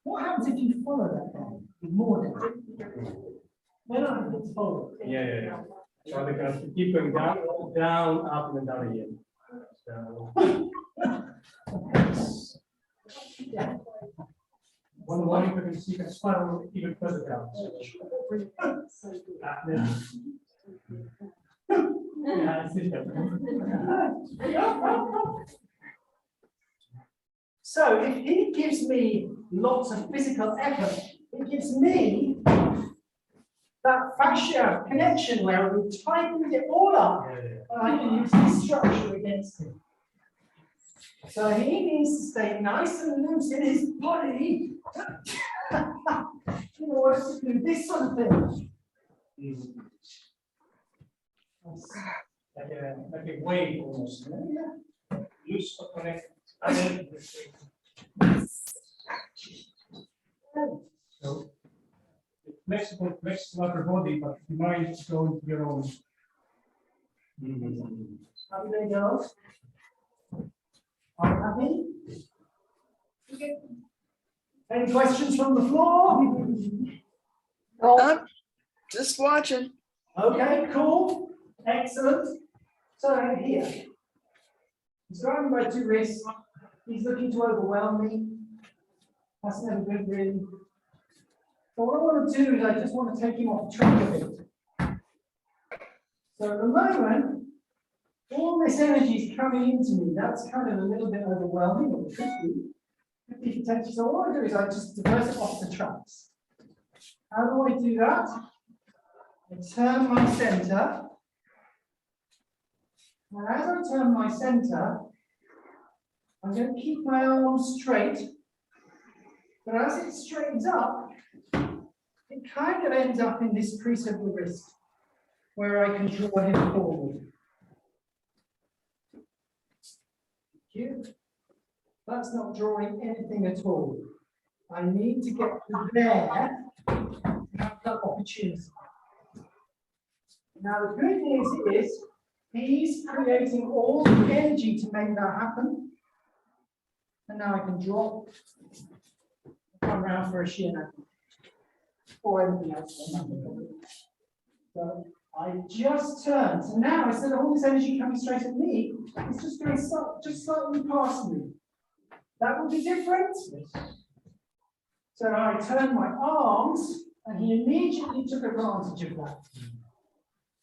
[SPEAKER 1] What happens if you follow that down? More down. No, no, it's follow.
[SPEAKER 4] Yeah. So they're going to keep going down, up, and then down again. So.
[SPEAKER 1] Yeah.
[SPEAKER 4] One more, you can see that spiral even further down. Yeah, it's different.
[SPEAKER 1] So if he gives me lots of physical effort, it gives me that fascia connection where we tightened it all up, and I can use this structure against him. So he needs to stay nice and loose in his body in order to do this sort of thing.
[SPEAKER 4] Like a wave almost.
[SPEAKER 1] Yeah.
[SPEAKER 4] Loose but connected. So it's flexible upper body, but the mind is going to your own.
[SPEAKER 1] Happy day, girls? Are you happy? Okay. Any questions from the floor?
[SPEAKER 2] I'm just watching.
[SPEAKER 1] Okay, cool. Excellent. So here, he's grabbing by two wrists. He's looking to overwhelm me. That's never good, really. So what I want to do is I just want to take him off track a bit. So at the moment, all this energy is coming into me. That's kind of a little bit overwhelming, or it could be potentially. So what I do is I just divert it off the tracks. How do I do that? I turn my center. And as I turn my center, I'm going to keep my arms straight. But as it straightens up, it kind of ends up in this crease of the wrist, where I can draw him forward. Cute. That's not drawing anything at all. I need to get to there to have that opportunity. Now the good news is he's creating all the energy to make that happen. And now I can drop, come around for a shin or anything else. So I just turned. So now instead of all this energy coming straight at me, it's just going just slightly past me. That would be different. So I turned my arms and he immediately took advantage of that.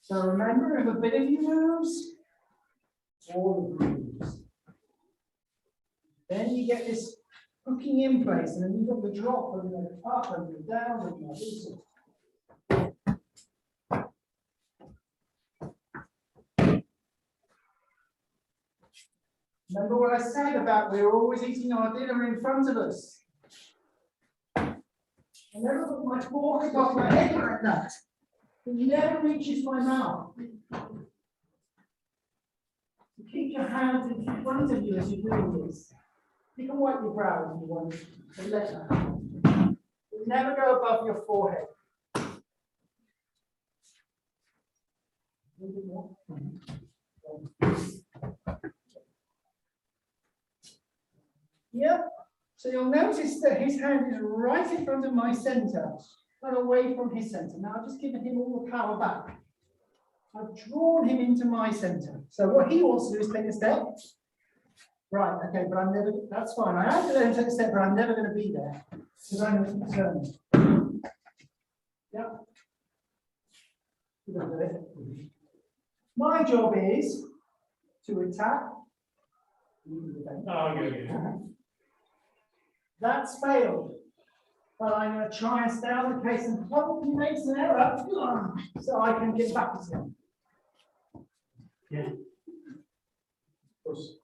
[SPEAKER 1] So remember, if a bit of you moves, all of you moves. Then you get this hooking in place, and then you've got the drop and the up and the down and the this. Remember what I said about we're always eating our dinner in front of us. I never put my fork above my head like that. It never reaches my mouth. So keep your hands in front of you as you're doing this. You can wipe your brow if you want, but let that happen. You'll never go above your forehead. Yep. So you'll notice that his hand is right in front of my center and away from his center. Now I've just given him all the power back. I've drawn him into my center. So what he wants to do is take a step. Right, okay, but I'm never, that's fine. I have to let him take a step, but I'm never going to be there because I'm going to turn. Yep. My job is to attack.
[SPEAKER 4] Oh, okay.
[SPEAKER 1] That's failed. But I'm going to try and stay on the case and hope he makes an error so I can get back to him.
[SPEAKER 4] Yeah. Of course.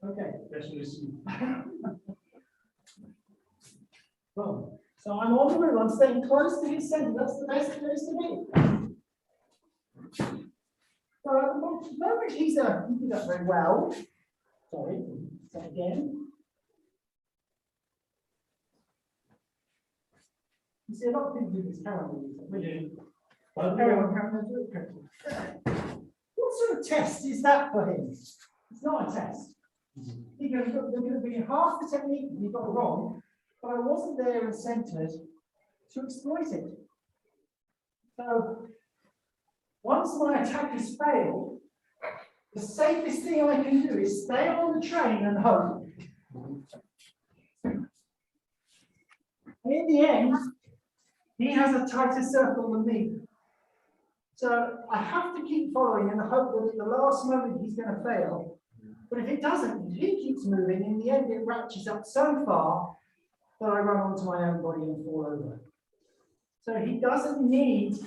[SPEAKER 1] Okay.
[SPEAKER 4] Definitely see.
[SPEAKER 1] Boom. So I'm on the move. I'm staying close to his center. That's the best place to be. So at the moment he did that very well. Sorry. So again. You see a lot of people do this currently. What sort of test is that for him? It's not a test. He goes, look, they're going to be half the technique you got wrong, but I wasn't there and centered to exploit it. So once my attack has failed, the safest thing I can do is stay on the train and hope. And in the end, he has a tighter circle than me. So I have to keep following in the hope that at the last moment he's going to fail. But if it doesn't, if he keeps moving, in the end it ratchets up so far that I run onto my own body and fall over. So he doesn't need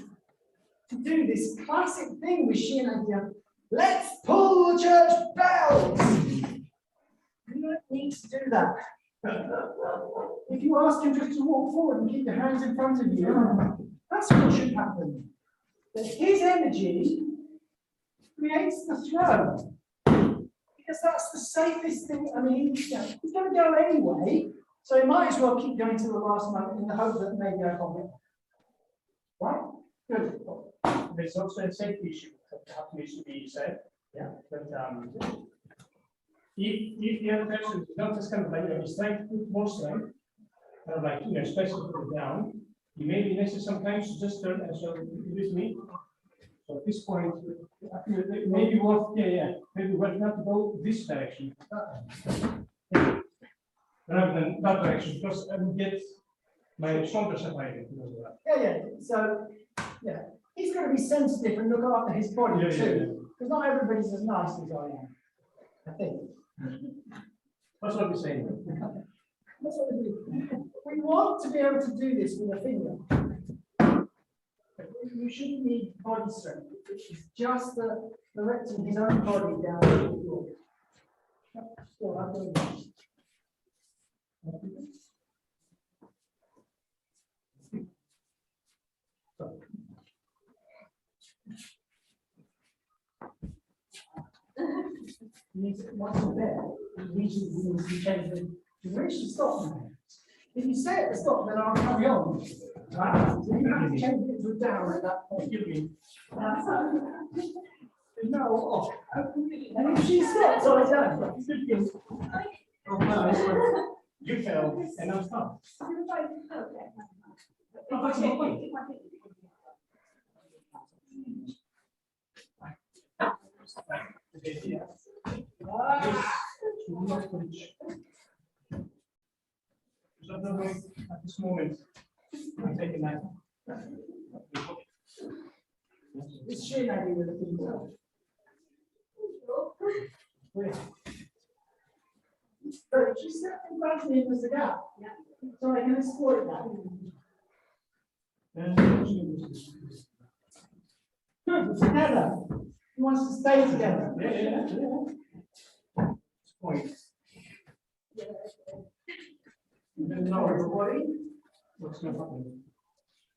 [SPEAKER 1] to do this classic thing with Shin Agya. Let's pull the church bells. You don't need to do that. If you ask him just to walk forward and keep your hands in front of you, that's what should happen. But his energy creates the throw. Because that's the safest thing. I mean, he's going to go anyway, so he might as well keep going to the last moment in the hope that maybe I got it. Right? Good.
[SPEAKER 4] There's also a safety issue that needs to be said.
[SPEAKER 1] Yeah.
[SPEAKER 4] But if the other person is not just kind of like, he's trying to put more strength, kind of like, especially put it down, you may be necessary sometimes to just turn and so with me. So at this point, maybe worth, maybe worth not to go this direction rather than that direction, because I would get My shoulders separated because of that.
[SPEAKER 1] Yeah. So, yeah, he's got to be sensitive and look after his body
[SPEAKER 4] Yeah,
[SPEAKER 1] too, because not everybody's as nice as I am. I think.
[SPEAKER 4] That's what we're saying.
[SPEAKER 1] That's what we do. We want to be able to do this with a finger. You shouldn't need body strength. It's just directing his own body down the floor. So I'm going to once you're there, you change the reach to stop now. If you say it to stop, then I'll carry on. Right? So you have to change it to a down at that point. No off. And if she stops, I don't.
[SPEAKER 4] Oh, no, you fell and I'm stuck. No, that's not right. Okay, yeah. So no way at this moment. I'm taking that.
[SPEAKER 1] It's shin I do with the finger. So just step in front of me as a gap. So I can exploit that. Good, together. He wants to stay together.
[SPEAKER 4] Yeah. Point.
[SPEAKER 1] And then lower the body.
[SPEAKER 4] What's going to happen?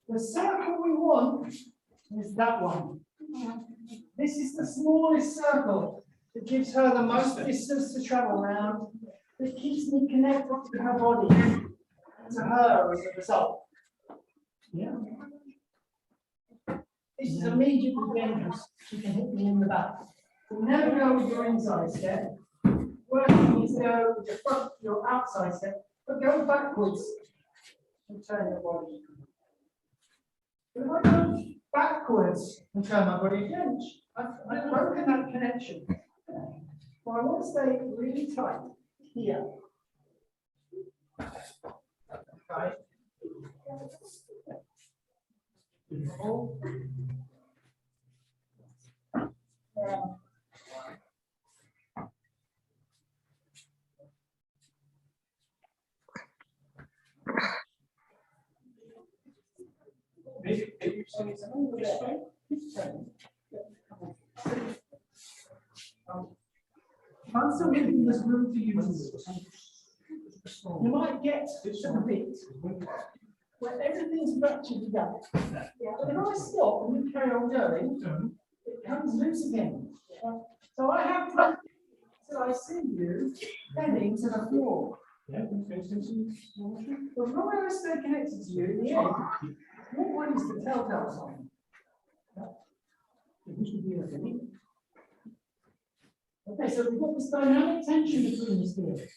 [SPEAKER 1] The circle we want is that one. This is the smallest circle that gives her the most distance to travel around. That keeps me connected to her body, to her as a result.
[SPEAKER 4] Yeah.
[SPEAKER 1] This is immediately dangerous. She can hit me in the back. So never go with your inside step. Working is go with your front, your outside step, but go backwards and turn your body. But if I go backwards and turn my body again, I've broken that connection. So I want to stay really tight here. Right. I'm still giving this room for you to use. You might get to the bit where everything's structured together. But if I stop and you carry on going, it comes loose again. So I have to till I see you heading to the floor.
[SPEAKER 4] Yeah,
[SPEAKER 1] But as long as I stay connected to you in the end, your body's the telltale sign. It should be a thing. Okay, so we've got this dynamic tension between us here.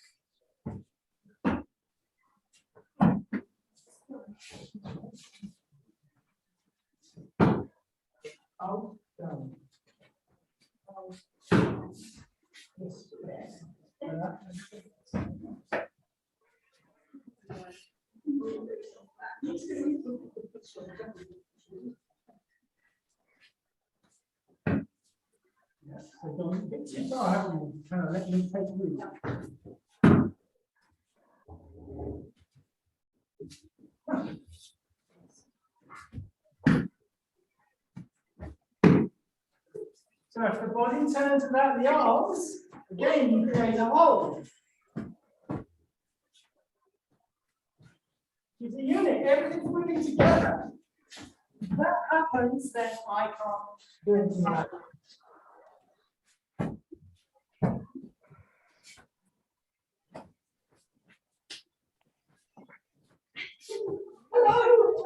[SPEAKER 1] Out, down. Out, this, Yes, so don't get too far, haven't you? Kind of let me take root. So if the body turns about the arms, again you create a hole. It's a unit, everything's moving together. If that happens, then I can't do anything about it. Hello.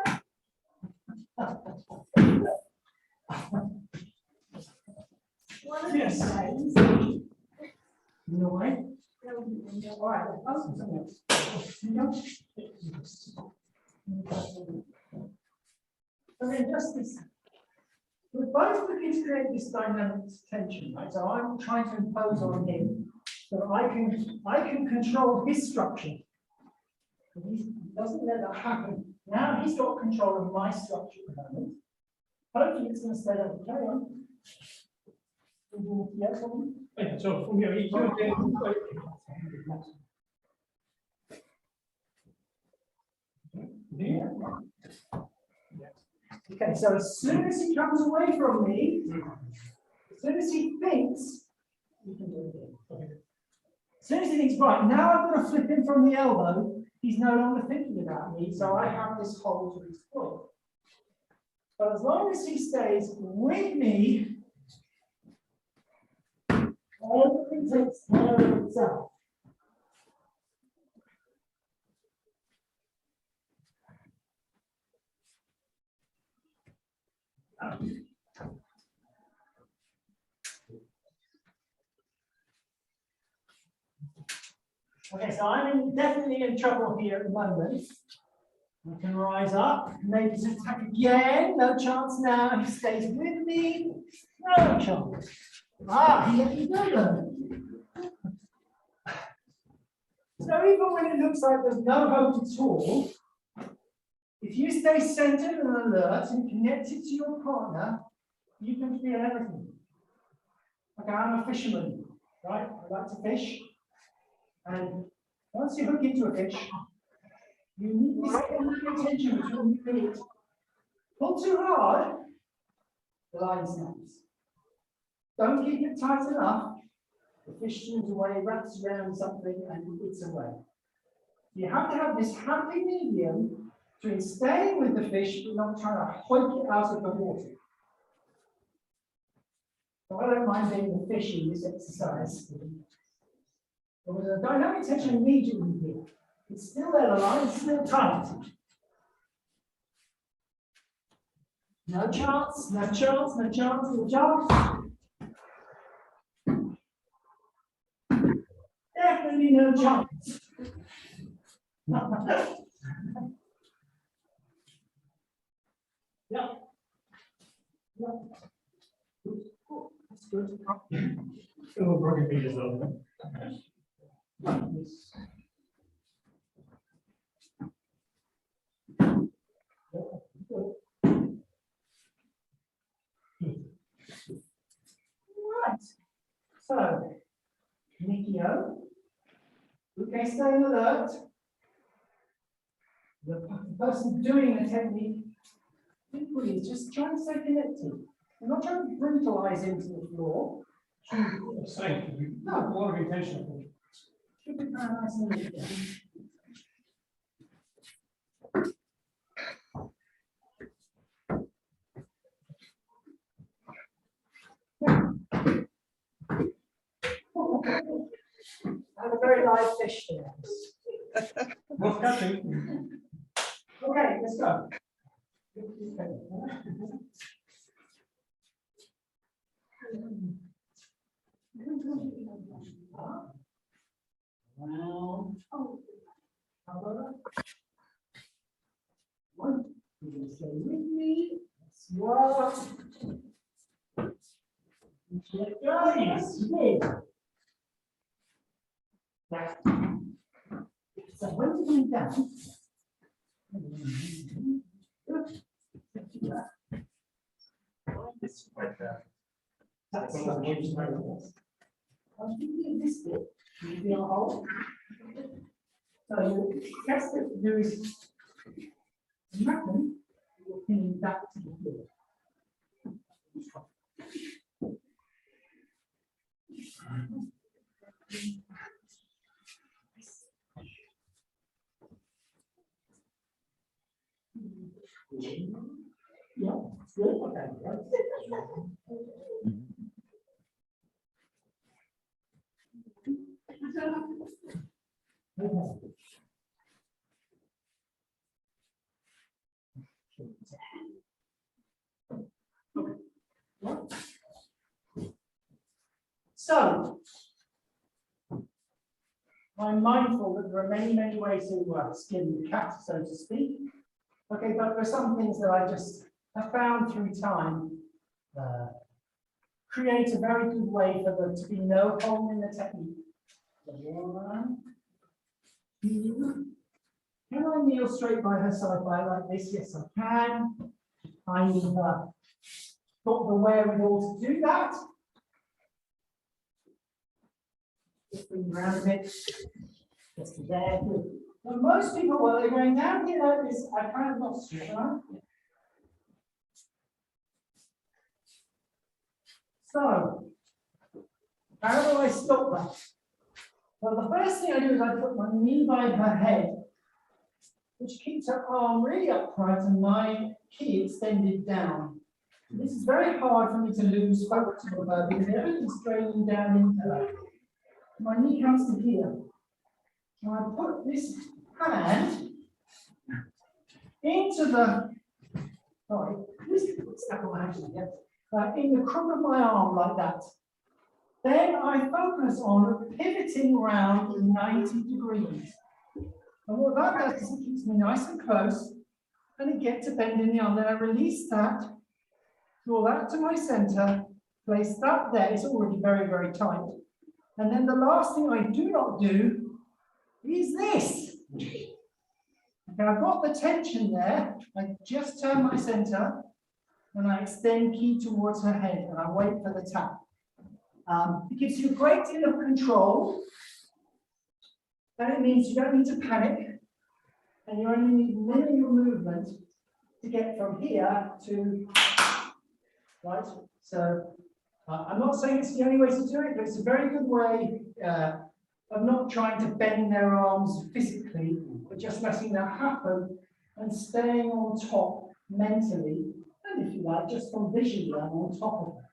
[SPEAKER 1] Yes. You know why? All right. Okay, just this. We're both looking to create this dynamic tension, right? So I'm trying to impose on him so that I can control his structure. He doesn't let that happen. Now he's got control of my structure at the moment. Hopefully it's going to stay that way. Carry on. Yes,
[SPEAKER 4] Yeah, so from here, you can
[SPEAKER 1] yeah. Okay, so as soon as he comes away from me, as soon as he thinks, you can do it again. As soon as he thinks, right, now I'm going to flip him from the elbow, he's no longer thinking about me, so I have this hold to his foot. But as long as he stays with me, everything takes care of itself. Okay, so I'm definitely in trouble here at the moment. I can rise up, maybe to attack again. No chance now. He stays with me. No chance. Ah, he doesn't. So even when it looks like there's no hope at all, if you stay centered and alert and connected to your partner, you can feel everything. Okay, I'm a fisherman, right? I like to fish. And once you hook into a fish, you need this tension between your feet. Pull too hard, the line snaps. Don't keep it tight enough, the fish swims away, wraps around something, and it's away. You have to have this happy medium between staying with the fish but not trying to hoik it out of the water. So I don't mind being the fish in this exercise. There was a dynamic tension immediately here. It's still there, the line is still tight. No chance, no chance, no chance, no chance. Definitely no chance. Yeah. Yeah. Oh, that's good.
[SPEAKER 4] still broken feet as well.
[SPEAKER 1] Right. So, Nikio, okay, staying alert. The person doing the technique equally is just trying to stay connected. We're not trying to brutalize him to the floor.
[SPEAKER 4] Safe. No, a lot of intention.
[SPEAKER 1] Should be very nice and easy. I have a very live fish there.
[SPEAKER 4] What's catching?
[SPEAKER 1] Okay, let's go. Round. Cover. One. You're going to stay with me. Swap. Let go. Yes, you did. Right. So when you're coming down,
[SPEAKER 4] It's right there.
[SPEAKER 1] that's I'm thinking this bit, you feel a hole. So you best thing to do is imagine you're pinning back to the floor. Yeah, good. Okay. Okay. So, I'm mindful that there are many, many ways to skin the cat, so to speak. Okay, but there are some things that I just have found through time create a very good way for there to be no hole in the technique. So 1, 2, Can I kneel straight by her side by like this? Yes, I can. I've got the wherewithal to do that. Just bring around a bit. Just to there. Good. Now, most people, while they're going down here like this, I kind of lost you, right? So, how do I stop that? Well, the first thing I do is I put my knee by her head, which keeps her arm really upright and my key extended down. This is very hard for me to lose focus on her because everything's draining down into her. My knee comes to here. And I put this hand into the, sorry, in the crook of my arm like that. Then I focus on pivoting around 90 degrees. And what that does is it keeps me nice and close and it gets a bend in the arm. Then I release that, draw that to my center, place that there. It's already very, very tight. And then the last thing I do not do is this. Okay, I've got the tension there. I just turn my center and I extend key towards her head and I wait for the tap. It gives you a great deal of control. And it means you don't need to panic. And you only need minimal movement to get from here to, right? So I'm not saying it's the only way to do it, but it's a very good way of not trying to bend their arms physically, but just letting that happen and staying on top mentally, and if you like, just from visually on top of it.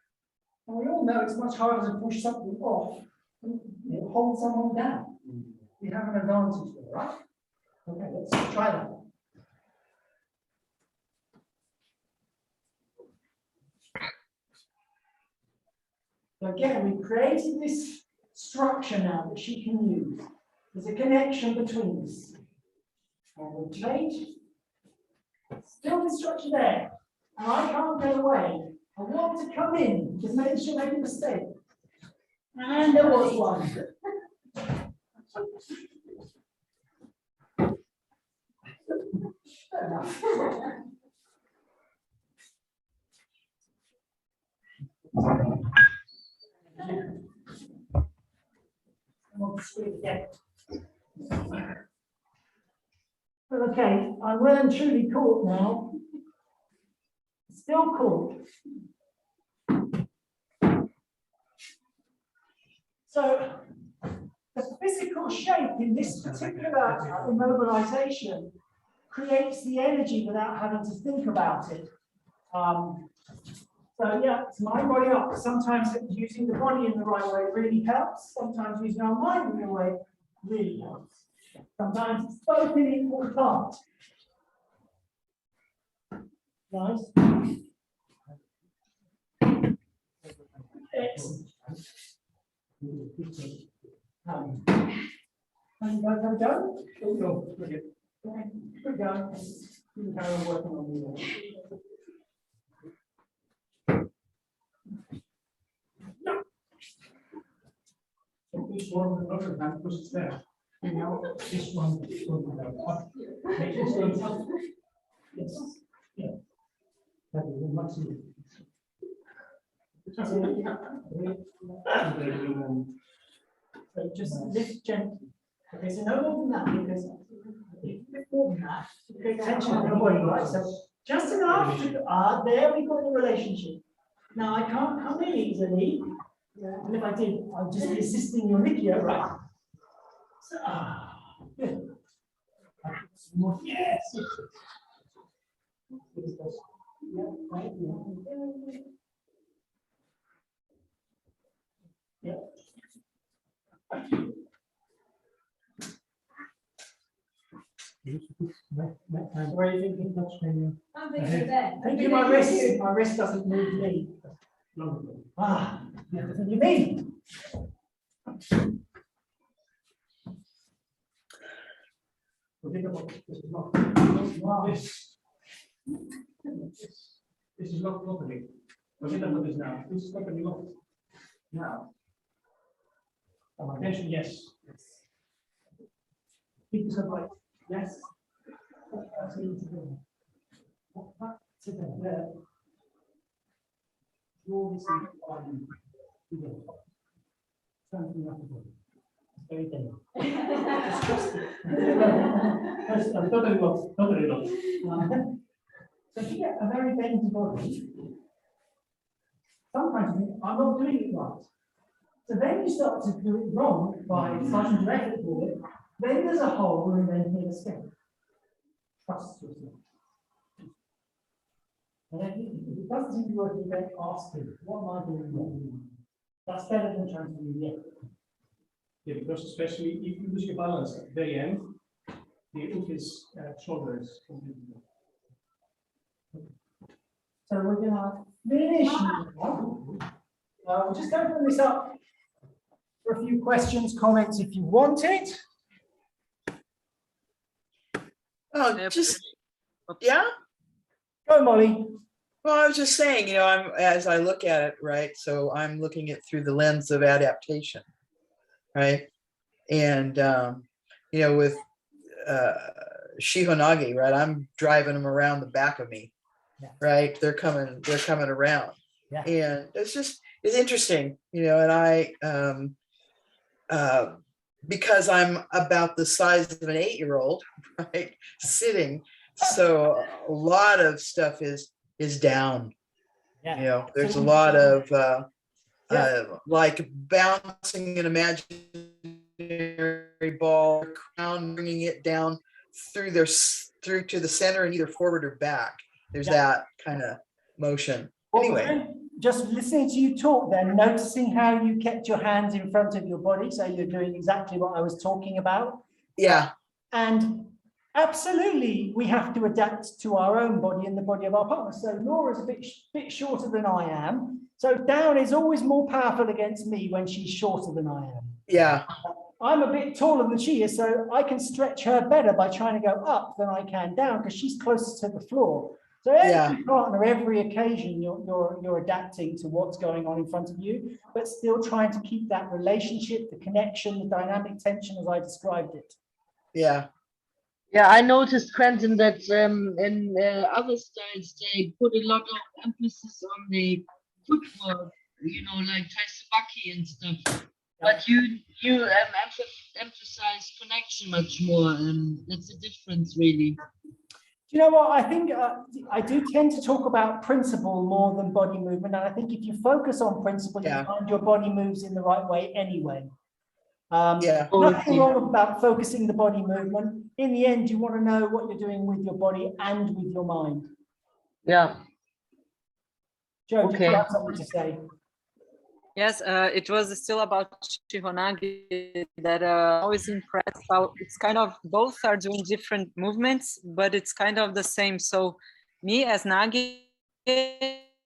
[SPEAKER 1] And we all know it's much harder to push something off than hold someone down. We have an advantage there, right? Okay, let's try that. So again, we've created this structure now that she can use. There's a connection between us. And we change. Still the structure there. And I can't get away. I want to come in, just make sure I make a mistake. And there was one. Fair enough. On the screen again. Okay, I'm well and truly caught now. Still caught. So the physical shape in this particular immobilization creates the energy without having to think about it. So yeah, it's mind body up. Sometimes using the body in the right way really helps. Sometimes using our mind in the right way really helps. Sometimes it's both in equal parts. Nice. Excellent. Go. Good go. You can carry on working on the
[SPEAKER 4] This one, other hand, because it's there. You know, this one up. Make this one up. Yes. Yeah. That is the maximum.
[SPEAKER 1] So just lift gently. Okay, so no more than that, because if you lift more than that, you create tension in the body, right? So just enough to, there we got the relationship. Now I can't come in easily. And if I did, I'd just be assisting your Nikio, right? So, good. Yes. Yeah, right. Yeah. Where are you thinking?
[SPEAKER 6] I'm thinking that.
[SPEAKER 1] Thank you, my wrist doesn't move me. Everything you mean.
[SPEAKER 4] This is locked properly. Forget about this now. This is properly locked. Now. Attention, yes.
[SPEAKER 1] Keep this upright. Yes. That's easy to do. What back to there. Draw this in line. Something like that. It's very dangerous.
[SPEAKER 4] Totally not, totally not.
[SPEAKER 1] So if you get a very bendy body, sometimes you think, I'm not doing it right. So then you start to do it wrong by starting to effort for it. Then there's a hole and then here's escape. Trust yourself. And then if it doesn't seem to work, you then ask him, what am I doing wrong? That's better than trying to do the effort.
[SPEAKER 4] Yeah, because especially if you lose your balance at the very end, the Uki's shoulder is completely gone.
[SPEAKER 1] So we're going to finish now. We'll just open this up for a few questions, comments if you want it.
[SPEAKER 2] Oh, just, yeah.
[SPEAKER 1] Go, Molly.
[SPEAKER 2] Well, I was just saying, you know, as I look at it, right? So I'm looking at through the lens of adaptation, right? And you know, with Shihonage, right? I'm driving them around the back of me, right? They're coming around, and it's interesting, you know. And I, because I'm about the size of an 8-year-old, right, sitting, so a lot of stuff is down. You know, there's a lot of like bouncing an imaginary ball, crown, bringing it down through to the center and either forward or back. There's that kind of motion. Anyway,
[SPEAKER 1] just listening to you talk, then noticing how you kept your hands in front of your body, so you're doing exactly what I was talking about.
[SPEAKER 2] Yeah.
[SPEAKER 1] And absolutely, we have to adapt to our own body and the body of our partner. So Laura's a bit shorter than I am. So down is always more powerful against me when she's shorter than I am.
[SPEAKER 2] Yeah.
[SPEAKER 1] I'm a bit taller than she is, so I can stretch her better by trying to go up than I can down because she's closer to the floor. So every partner, every occasion, you're adapting to what's going on in front of you, but still trying to keep that relationship, the connection, the dynamic tension as I described it.
[SPEAKER 2] Yeah.
[SPEAKER 3] Yeah, I noticed, Quentin, that in other styles they put a lot of emphasis on the footwork, you know, like tssue and stuff. But you emphasize connection much more. That's the difference, really.
[SPEAKER 1] You know what? I think I do tend to talk about principle more than body movement, and I think if you focus on principle, you find your body moves in the right way anyway. Nothing wrong about focusing the body movement. In the end, you want to know what you're doing with your body and with your mind.
[SPEAKER 3] Yeah.
[SPEAKER 1] Joe, do you have something to say?
[SPEAKER 7] Yes, it was still about Shihonage that I was impressed how it's kind of both are doing different movements, but it's kind of the same. So me as Nage,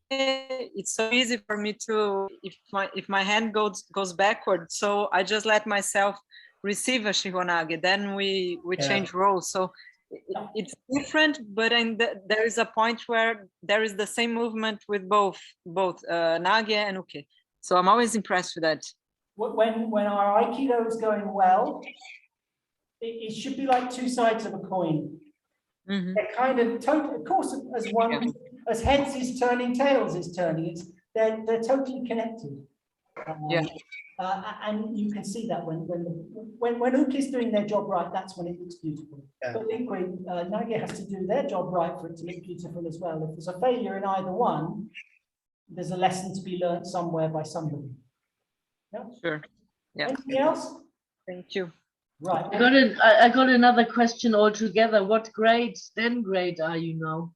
[SPEAKER 7] it's so easy for me to, if my hand goes backward, so I just let myself receive a Shihonage, then we change roles. So it's different, but there is a point where there is the same movement with both Nage and Uke. So I'm always impressed with that.
[SPEAKER 1] When our Aikido is going well, it should be like two sides of a coin.
[SPEAKER 7] Mm-hmm.
[SPEAKER 1] They're kind of total, of course, as heads is turning, tails is turning. They're totally connected. And you can see that when Uke is doing their job right, that's when it looks beautiful. But equally, Nage has to do their job right for it to look beautiful as well. If there's a failure in either one, there's a lesson to be learned somewhere by somebody. Yeah.
[SPEAKER 7] Sure. Yeah.
[SPEAKER 1] Anything else?
[SPEAKER 7] Thank you.
[SPEAKER 1] Right.
[SPEAKER 3] I got another question altogether. What grade are you now?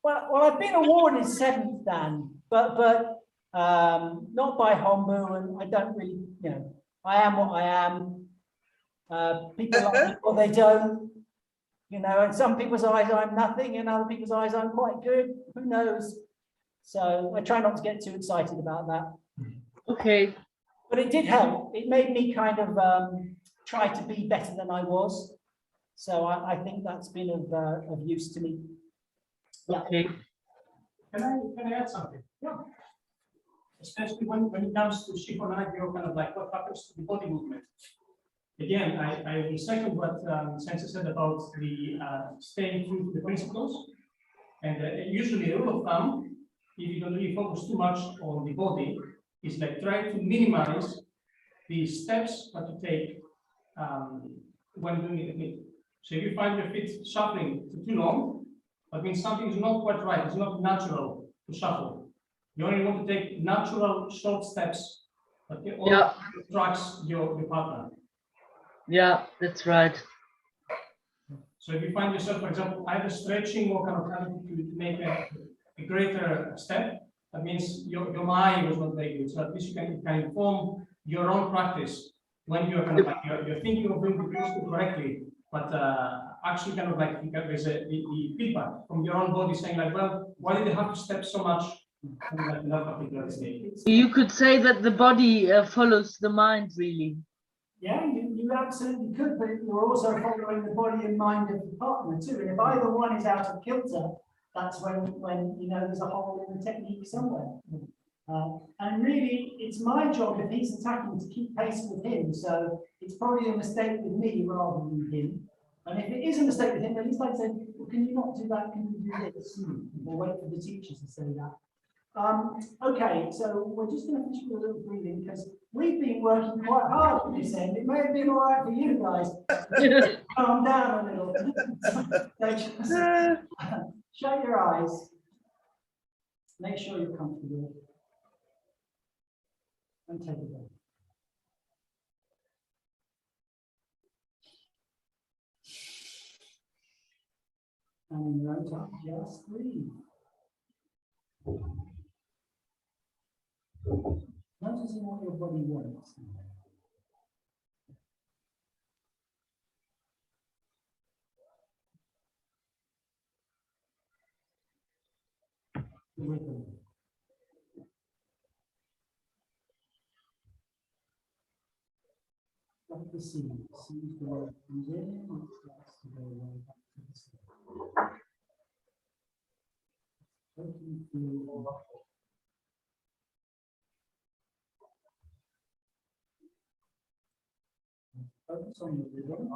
[SPEAKER 1] Well, I've been awarded 7th Dan, but not by Hombu, and I don't really, you know, I am what I am. People like me or they don't, you know, in some people's eyes I'm nothing, in other people's eyes I'm quite good. Who knows? So I try not to get too excited about that.
[SPEAKER 3] Okay.
[SPEAKER 1] But it did help. It made me kind of try to be better than I was. So I think that's been of use to me. Yeah.
[SPEAKER 3] Okay.
[SPEAKER 4] Can I add something? Yeah. Especially when it comes to Shihonage, kind of like what happens to the body movement. again, I will second what Sensei said about the staying true to the principles. And usually, a rule of thumb, if you don't really focus too much on the body, is like try to minimize the steps that you take when doing the technique. So if you find your feet shuffling for too long, that means something is not quite right. It's not natural to shuffle. You only want to take natural short steps that attracts your partner.
[SPEAKER 3] Yeah, that's right.
[SPEAKER 4] So if you find yourself, for example, either stretching or kind of having to make a greater step, that means your mind was not very good. So at least you can inform your own practice when you're kind of like you're thinking of doing the posture correctly, but actually kind of like there's the feedback from your own body saying like, well, why did they have to step so much? Like in that particular state.
[SPEAKER 3] You could say that the body follows the mind, really.
[SPEAKER 1] Yeah, you absolutely could, but you're also following the body and mind of the partner too. And if either one is out of kilter, that's when you know there's a hole in the technique somewhere. And really, it's my job if he's attacking to keep pace with him. So it's probably a mistake with me rather than him. And if it is a mistake with him, at least I'd say, well, can you not do that? Can you do this? Or wait for the teachers to say that. Okay, so we're just going to finish with a little breathing because we've been working quite hard on this end. It may have been all right for you guys. Calm down a little. Shut your eyes. Make sure you're comfortable. And take a breath. And in your own time, just breathe. Noticing what your body wants. Rhythm. Like the seed. Seed comes in and starts to go right back to the seed. Taking through. Focus on the rhythm.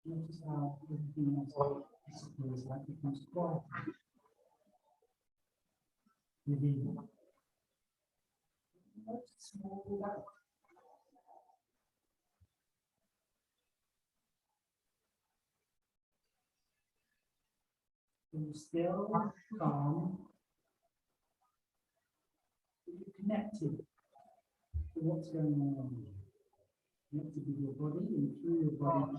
[SPEAKER 1] Notice how everything else disappears, like becomes quiet within. Notice more relaxed. You're still calm. You're connected to what's going on around you. Connected with your body and through your body.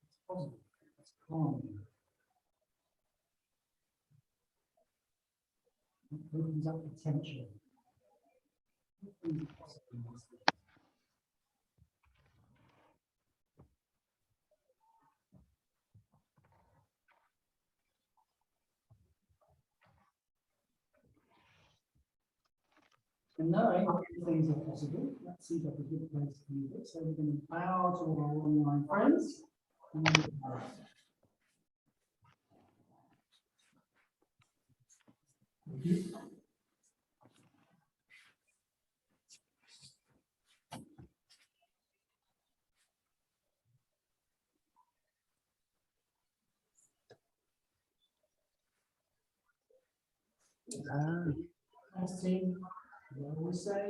[SPEAKER 1] It's positive. It's calm. It opens up potential. And knowing that things are possible, that seems like a good place to leave it. So we're going to bow to all our online friends. And then Testing. What we say.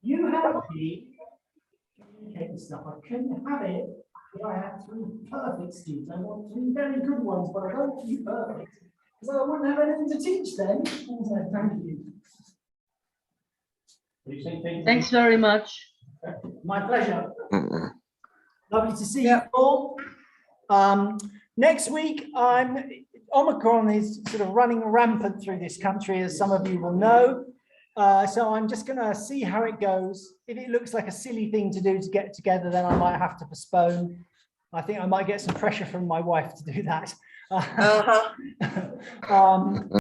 [SPEAKER 1] You have the communicating stuff. I couldn't have it if I had 3 perfect students. I want 3 very good ones, but I don't want you perfect. Because I wouldn't have anything to teach then. So thank you.
[SPEAKER 3] Thanks very much.
[SPEAKER 1] My pleasure. Lovely to see you all. Next week, Omicron is sort of running rampant through this country, as some of you will know. So I'm just going to see how it goes. If it looks like a silly thing to do to get together, then I might have to postpone. I think I might get some pressure from my wife to do that.